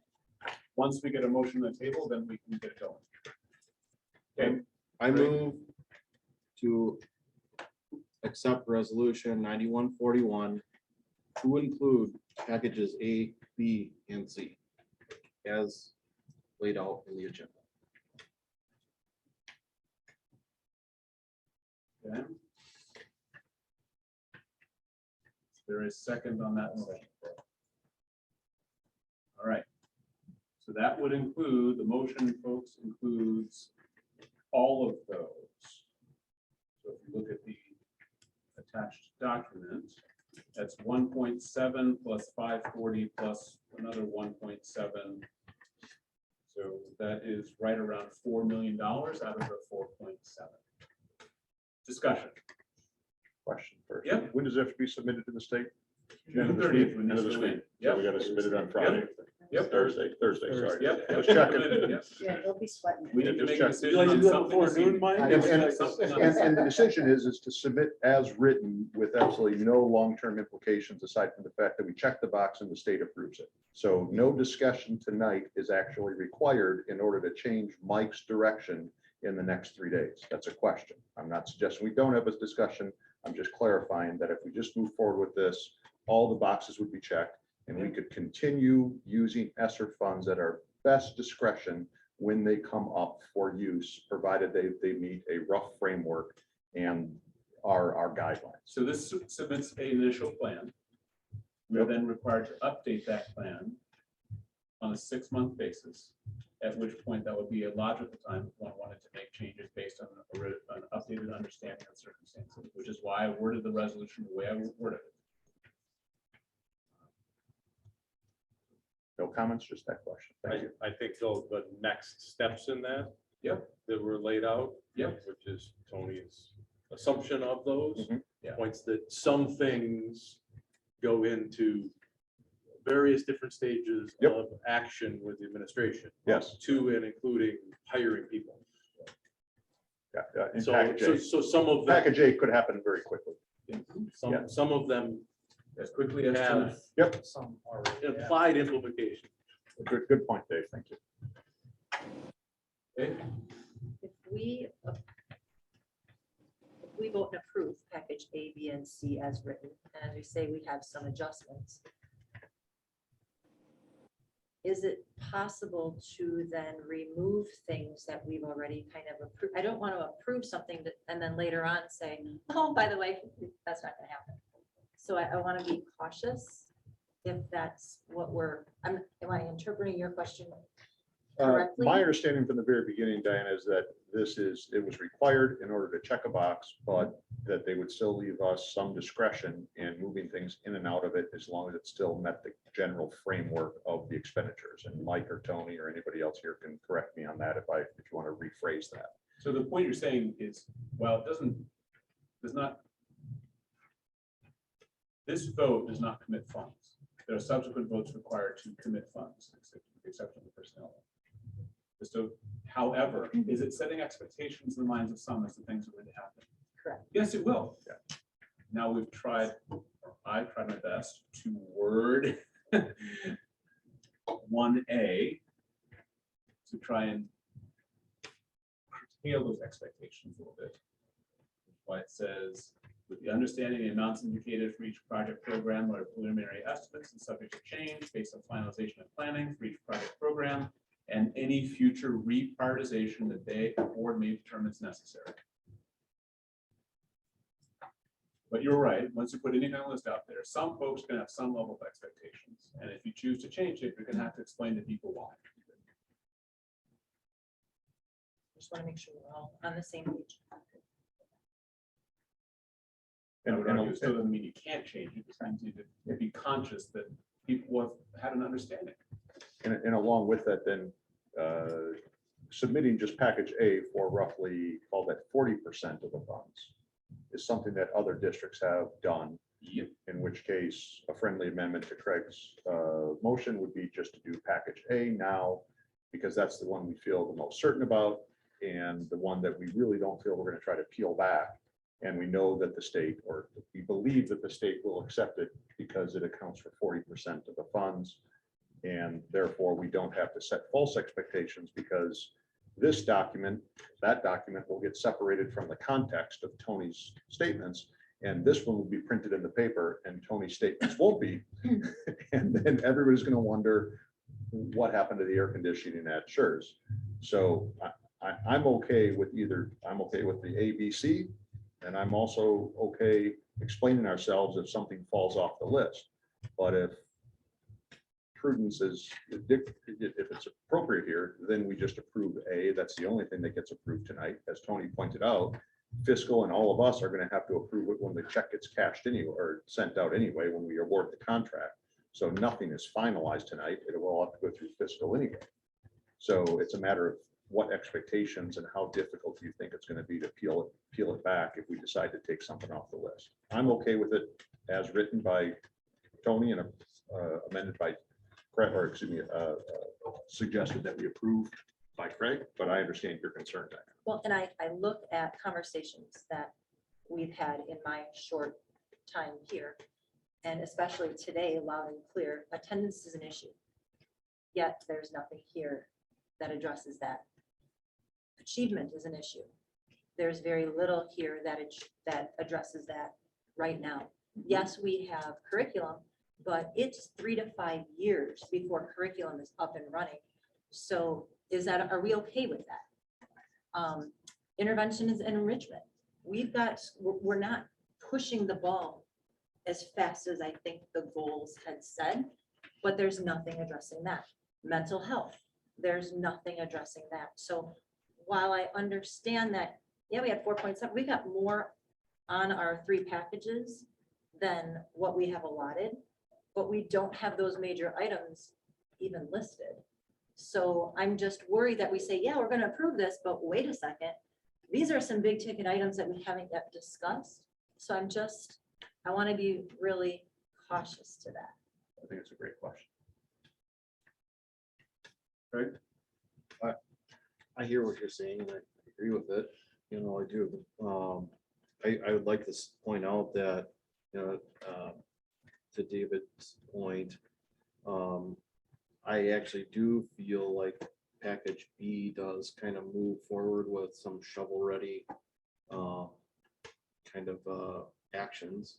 Once we get a motion on the table, then we can get it going. Okay, I move to accept resolution 9141 to include packages A, B, and C as laid out in the agenda. okay. There is second on that motion. All right. So that would include, the motion, folks, includes all of those. So if you look at the attached document, that's 1.7 plus 540 plus another 1.7. So that is right around $4 million out of the 4.7. Discussion. Question first. Yep. When does it have to be submitted to the state? June 30th. when End of these this go in. week. So we Yep. got to submit it on Friday. Yep. Thursday, sorry. Yep. Just checking. Yes. Yeah, they'll be sweating. We need to Just make a check. decision on something. this evening. And the decision is to submit as written with absolutely no long-term implications aside from the fact that we check the box and the state approves it. So no discussion tonight is actually required in order to change Mike's direction in the next 3 days. That's a question. I'm not suggesting we don't have a discussion. I'm just clarifying that if we just move forward with this, all the boxes would be checked and we could continue using ESSER funds at our best discretion when they come up for use, provided they meet a rough framework and our guidelines. So this submits an initial plan. We're then required to update that plan on a 6-month basis, at which point that would be a logical time if one wanted to make changes based on an updated understanding of circumstances, which is why I worded the resolution the way I worded it. No comments, just that question. Thank you. I think the next steps in that. Yep. That were laid out. Yep. Which is Tony's assumption of those. Mhm. Yeah. Points that some things go into various different stages Yep. of action with the administration. Yes. To and including hiring people. Yeah, in So, package A. so some of them, Package A could happen very quickly. Yeah. some of them As quickly as tonight. have Some already. have. implied implication. Good point, Dave. Thank you. Okay, If we vote and approve package A, B, and C as written, and as we say, we have some adjustments. Is it possible to then remove things that we've already kind of approved? I don't want to approve something that, and then later on say, oh, by the way, that's not gonna happen. So I want to be cautious if that's what am I interpreting your question correctly? My understanding from the very beginning, Diana, is that it was required in order to check a box, but that they would still leave us some discretion in moving things in and out of it as long as it still met the general framework of the expenditures. And Mike or Tony or anybody else here can correct me on that if you want to rephrase that. so the point you're saying is, well, this vote does not commit funds. There are subsequent votes required to commit funds, except with the exception of the personnel. So, however, is it setting expectations in the minds of some as to things are going to happen? Correct. Yes, it will. Now I've tried my best to word 1A to try and curtail those expectations a little bit. Why it says, with the understanding the amounts indicated for each project program are preliminary estimates and subject to change based on finalization of planning for each project program and any future reprioritization that the board may determine is necessary. But you're right, once you put any kind of list out there, some folks can have some level of expectations. And if you choose to change it, you're gonna have to explain to people why. Just want to make sure we're all on the same page. I would argue it still doesn't mean you can't change it, it just means you need to be conscious that people have had an understanding. And along with that, then submitting just package A for roughly, call that 40% of the funds is something that other districts have done. Yep. In which case, a friendly amendment to Craig's motion would be just to do package A now, because that's the one we feel the most certain about, and the one that we really don't feel we're going to try to peel back. And we know that the state, or we believe that the state will accept it because it accounts for 40% of the funds. And therefore, we don't have to set false expectations, because this document, that document will get separated from the context of Tony's statements. And this one will be printed in the paper and Tony's statements won't be. And then everybody's going to wonder what happened to the air conditioning at Schurz. So I'm okay with I'm okay with the ABC. And I'm also okay explaining ourselves if something falls off the list. But if prudence is, if it's appropriate here, then we just approve A. That's the only thing that gets approved tonight. As Tony pointed out, fiscal and all of us are going to have to approve it when the check gets cashed anyway, or sent out anyway, when we award the contract. So nothing is finalized tonight. It will all have to go through fiscal anyway. So it's a matter of what expectations and how difficult do you think it's going to be to peel it back if we decide to take something off the list. I'm okay with it as written by Tony and amended by Craig, or excuse me, suggested that we approve by Craig, but I understand your concern, Diana. Well, and I look at conversations that we've had in my short time here, and especially today, loud and clear, attendance is an issue. Yet there's nothing here that addresses that. Achievement is an issue. There's very little here that addresses that right now. Yes, we have curriculum, but it's 3 to 5 years before curriculum is up and running. So are we okay with that? Intervention is enrichment. We're not pushing the ball as fast as I think the goals had said, but there's nothing addressing that. Mental health, there's nothing addressing that. So while I understand that, yeah, we had 4.7, we got more on our 3 packages than what we have allotted, but we don't have those major items even listed. So I'm just worried that we say, yeah, we're going to approve this, but wait a second. These are some big ticket items that we haven't yet discussed. So I want to be really cautious to that. I think it's a great question. I hear what you're saying, and I agree with it. I do. I would like to point out that, to David's point, I actually do feel like package B does kind of move forward with some shovel-ready kind of actions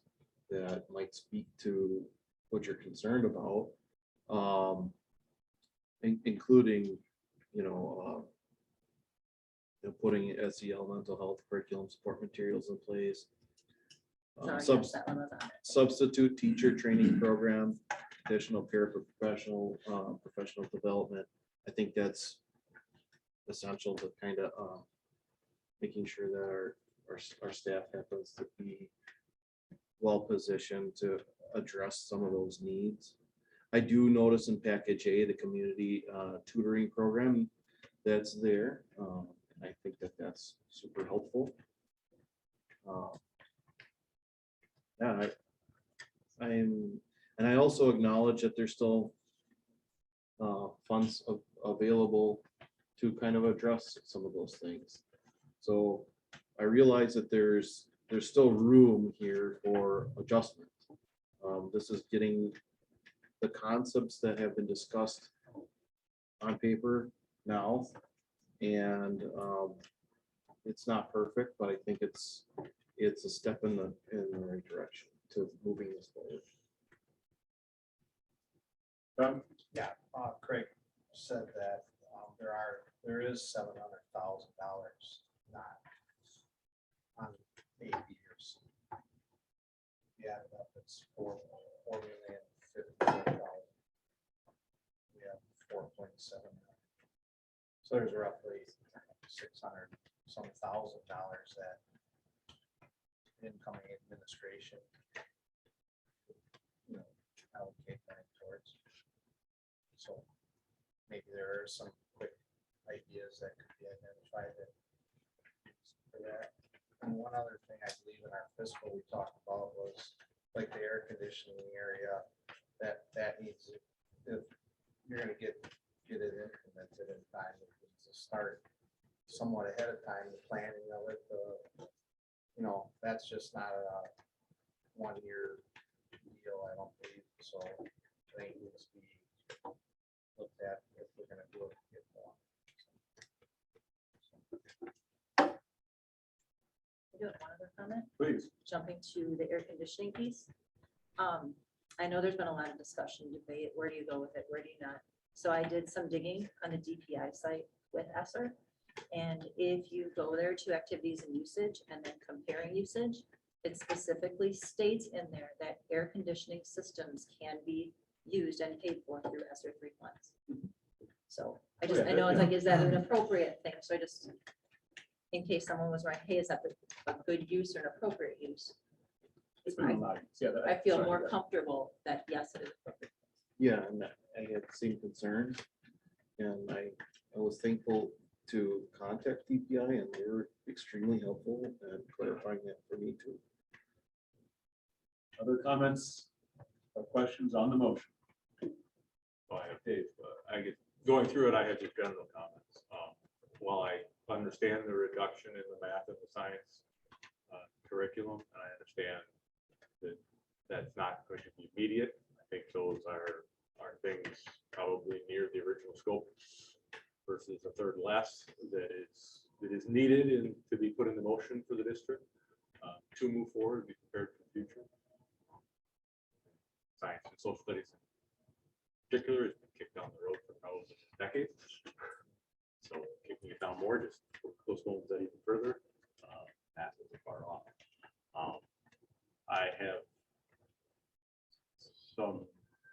that might speak to what you're concerned about, including, putting SEL mental health curriculum support materials in place. Sorry, Sub- yes, that one was on it. Substitute teacher training program, additional professional development. I think that's essential to kind of making sure that our staff happens to be well positioned to address some of those needs. I do notice in package A, the community tutoring program that's there. I think that that's super helpful. Yeah, and I also acknowledge that there's still funds available to kind of address some of those things. So I realize that there's still room here for adjustment. This is getting the concepts that have been discussed on paper now, and it's not perfect, but I think it's a step in the right direction to moving this forward. Yeah, Craig said that there is $700,000 not on 8 years. Yeah, it's $4,050,000. We have 4.7 million. So there's roughly 600 some thousand dollars that incoming administration allocate that towards. So maybe there are some quick ideas that could be identified for that. And one other thing I believe in our fiscal we talked about was like the air conditioning area that needs, if you're gonna get it implemented in time, it needs to start somewhat ahead of time, the planning of it, that's just not a 1 year deal, I don't believe, so I think it needs to be looked at if we're gonna do it. Get more. I do have one other comment. Please. Jumping to the air conditioning piece. I know there's been a lot of discussion, debate, where do you go with it, where do you not? So I did some digging on the DPI site with ESSER. And if you go there to activities and usage and then comparing usage, it specifically states in there that air conditioning systems can be used and paid for through ESSER 3 funds. So I know it's like, is that an appropriate thing? So I just, in case someone was right, hey, is that a good use or an appropriate use? It's been allowed. Yeah, I feel sorry, more yeah. comfortable that yes, it is appropriate. Yeah, and I had the same concerns, and I was thankful to contact DPI, and they were extremely helpful and clarifying that for me too. Other comments or questions on the motion? I have Dave, I get, going through it, I had just general comments. While I understand the reduction in the math and the science curriculum, and I understand that that's not going to be immediate, I think those are things probably near the original scope versus a third less that is needed and to be put into motion for the district to move forward and be prepared for the future. Science and social studies in particular has been kicked down the road for probably decades. So kicking it down more just postpones that even further. Math is far off. I have some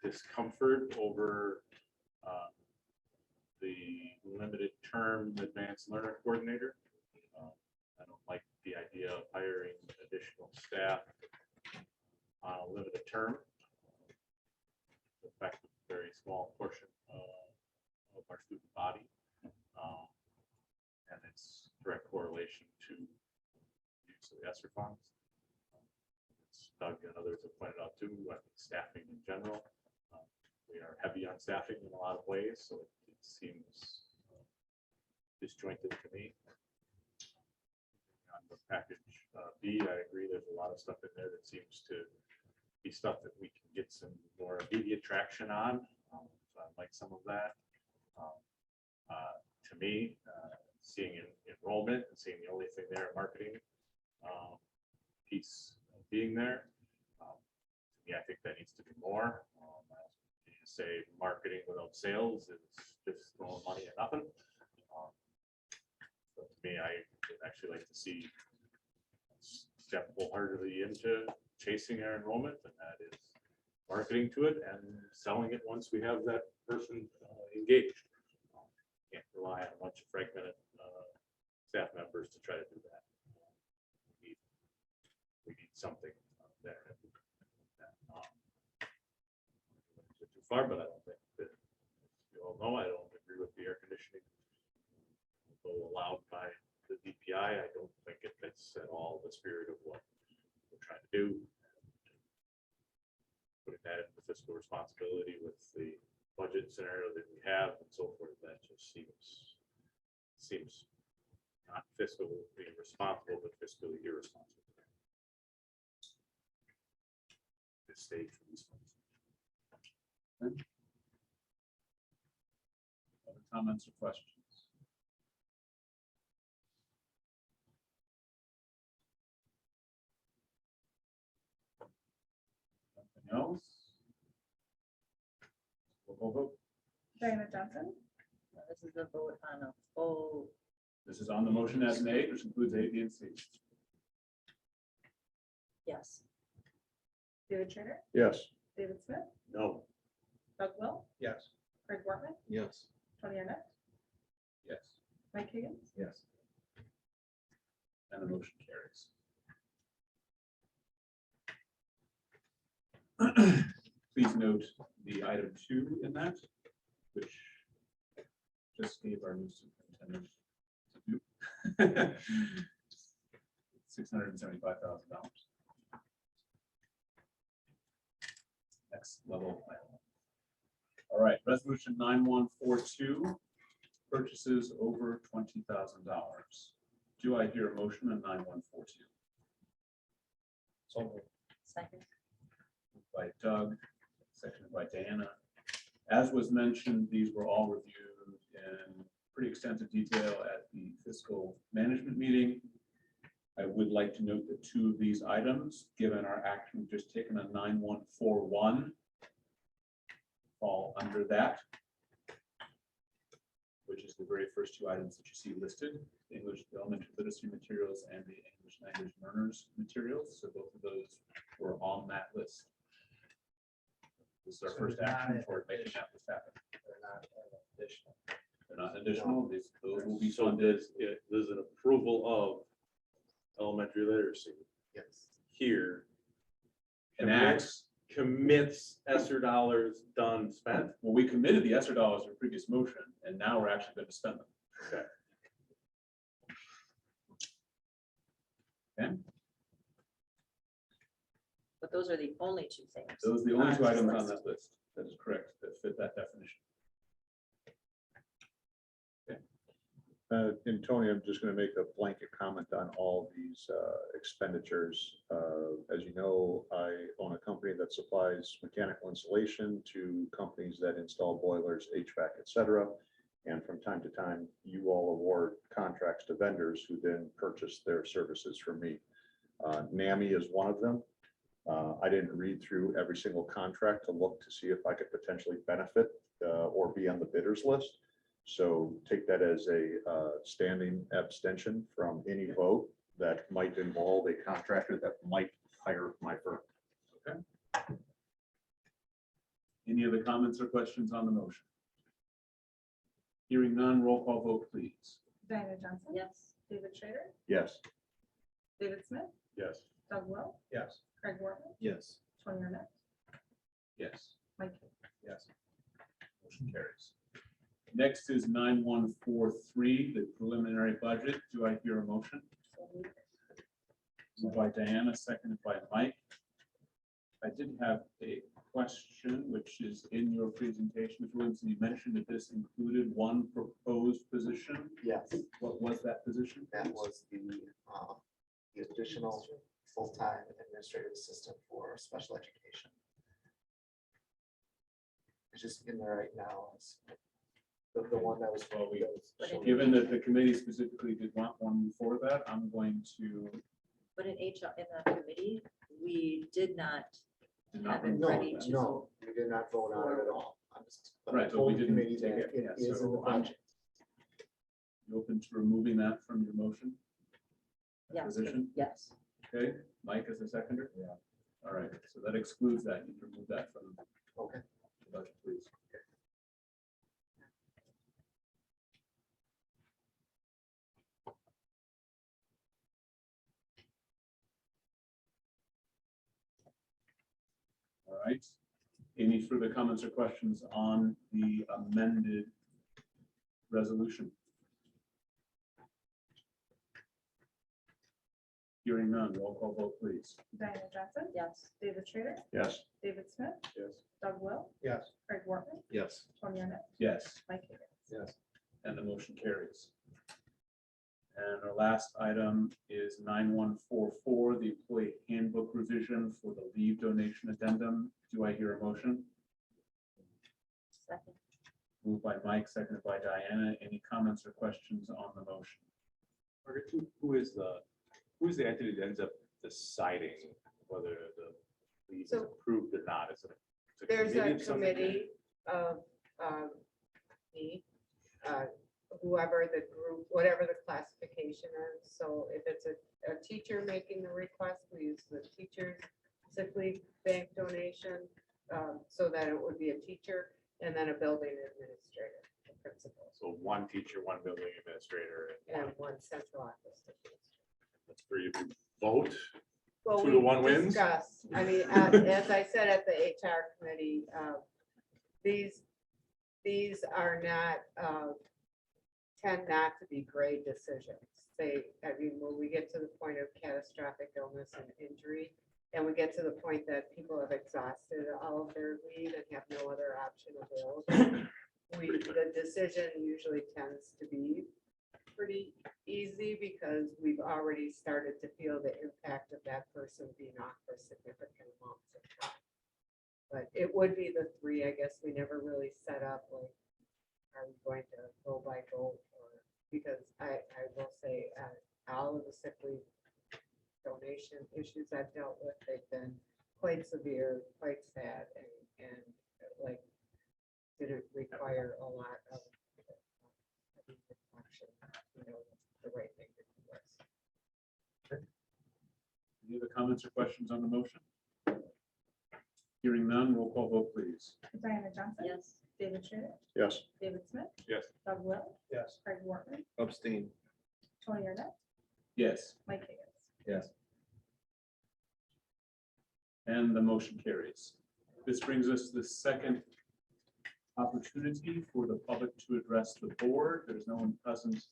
discomfort over the limited term advanced learner coordinator. I don't like the idea of hiring additional staff on a limited term. Affect a very small portion of our student body. And its direct correlation to use of the ESSER funds. As Doug and others have pointed out too, I think staffing in general. We are heavy on staffing in a lot of ways, so it seems disjointed to me. the package B, I agree, there's a lot of stuff in there that seems to be stuff that we can get some more immediate traction on. So I like some of that. To me, seeing enrollment and seeing the only thing there, marketing piece being there. To me, I think that needs to be more. You say marketing without sales is just throwing money at nothing. So to me, I would actually like to see step wholeheartedly into chasing our enrollment, and that is marketing to it and selling it once we have that person engaged. Can't rely on a bunch of fragmented staff members to try to do that. We need something there. Too far, but I don't think that, you all know, I don't agree with the air conditioning. Although allowed by the DPI, I don't think it fits at all the spirit of what we're trying to do. Putting that into fiscal responsibility with the budget scenario that we have and so forth, that just seems not fiscally responsible, but fiscally irresponsible. This stage for these funds. Other comments or questions? Nothing else? We'll vote. Diana Johnson, This is a vote on a full, This is on the motion as made, which includes A, B, and C. yes. David Turner, Yes. David Smith, No. Doug Will, Yes. Craig Wortman, Yes. Tony Arnett, Yes. Mike Higgins, Yes. And the motion carries. Please note the item 2 in that, which just gave our new superintendent to do. $675,000. Next level. item. All right, resolution 9142, purchases over $20,000. Do I hear a motion on 9142? So Second. Moved by Doug, seconded by Diana. As was mentioned, these were all reviewed in pretty extensive detail at the fiscal management meeting. I would like to note that 2 of these items, given our action we've just taken on 9141, fall under that, which is the very first 2 items that you see listed, English elementary literacy materials and the English language learners materials. So both of those were on that list. This is our So first they're not action an toward making that list happen. they're not additional. They're not additional, those will be So funded. there's an approval of elementary literacy Yes. here. Enacts. Commits ESSER dollars done spent. Well, we committed the ESSER dollars in previous motion, and now we're actually going to spend them. Okay. Okay, But those are the only 2 things. those are the only 2 on this items on list. that list. That is correct, that fit that definition. And Tony, I'm just going to make a blanket comment on all these expenditures. As you know, I own a company that supplies mechanical insulation to companies that install boilers, HVAC, et cetera. And from time to time, you all award contracts to vendors who then purchase their services from me. NAMI is one of them. I didn't read through every single contract to look to see if I could potentially benefit or be on the bidders list. So take that as a standing abstention from any vote that might involve a contractor that might hire my firm. Okay. Any other comments or questions on the motion? Hearing none, roll call vote, please. Diana Johnson. Yes. David Schrader, Yes. David Smith, Yes. Doug Will, Yes. Craig Wortman, Yes. Tony Arnett, Yes. Mike Higgins. Yes. Motion carries. Next is 9143, the preliminary budget. Do I hear a motion? Moved by Diana, seconded by Mike. I did have a question, which is in your presentation. Mr. Williamson, you mentioned that this included one proposed position. Yes, What was that position? that was the the additional full-time administrative assistant for special education. It's just in there right now. It's the one that was. Well, we- that was- Given that the committee specifically did want one for that, I'm going to But in HR, in the committee, we did not not have it remove No, ready that. to. no, we did not vote on it at all. I'm just- but I Right, but we told the didn't committee take that it, yeah, it is in so the budget. You open to removing that from your motion? That Yes, Position, yes. okay, Mike as a seconder? Yeah. All right, so that excludes that, you can remove that from Okay. the budget, please. All right, any further comments or questions on the amended resolution? Hearing none, roll call vote, please. Diana Johnson, Yes. David Schrader, Yes. David Smith, Yes. Doug Will, Yes. Craig Wortman, Yes. Tony Arnett, Yes. Mike Higgins. Yes. And the motion carries. And our last item is 9144, the employee handbook revision for the leave donation addendum. Do I hear a motion? Second. Moved by Mike, seconded by Diana. Any comments or questions on the motion? Margaret, who is the entity that ends up deciding whether the leave is So- approved or not? Is it? There's a of some kind? committee of me, whoever the group, whatever the classification is. So if it's a teacher making the request, we use the teacher's sick leave bank donation, so that it would be a teacher and then a building administrator, a principal, So one teacher, one building administrator, and one central office. that's where you vote. Well, Two to we one wins? discussed, I mean, as I said at the HR committee, these are not, tend not to be great decisions. I mean, when we get to the point of catastrophic illness and injury, and we get to the point that people have exhausted all of their leave and have no other option available, the decision usually tends to be pretty easy because we've already started to feel the impact of that person being off for significant amounts of time. But it would be the three, I guess, we never really set up, like, are we going to go by goal? Or because I will say, all of the sick leave donation issues I've dealt with, they've been quite severe, quite sad, and like, didn't require a lot of reflection, you know, the right thing to do was. Any other comments or questions on the motion? Hearing none, roll call vote, please. Diana Johnson. Yes. David Schrader, Yes. David Smith, Yes. Doug Will, Yes. Craig Wortman, Abstain. Tony Arnett, Yes. Mike Higgins. Yes. And the motion carries. This brings us to the second opportunity for the public to address the board. There's no one present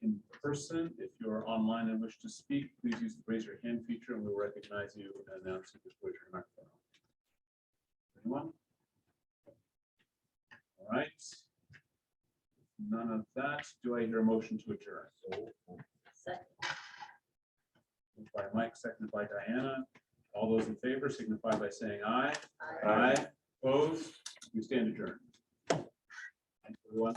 in person. If you're online and wish to speak, please use the raise your hand feature and we'll recognize you and announce you before your microphone. Anyone? All right. None of that. Do I hear a motion to adjourn? Second. Moved by Mike, seconded by Diana. All those in favor signify by saying aye. Aye. Aye. Opposed? We stand adjourned. Thanks, everyone.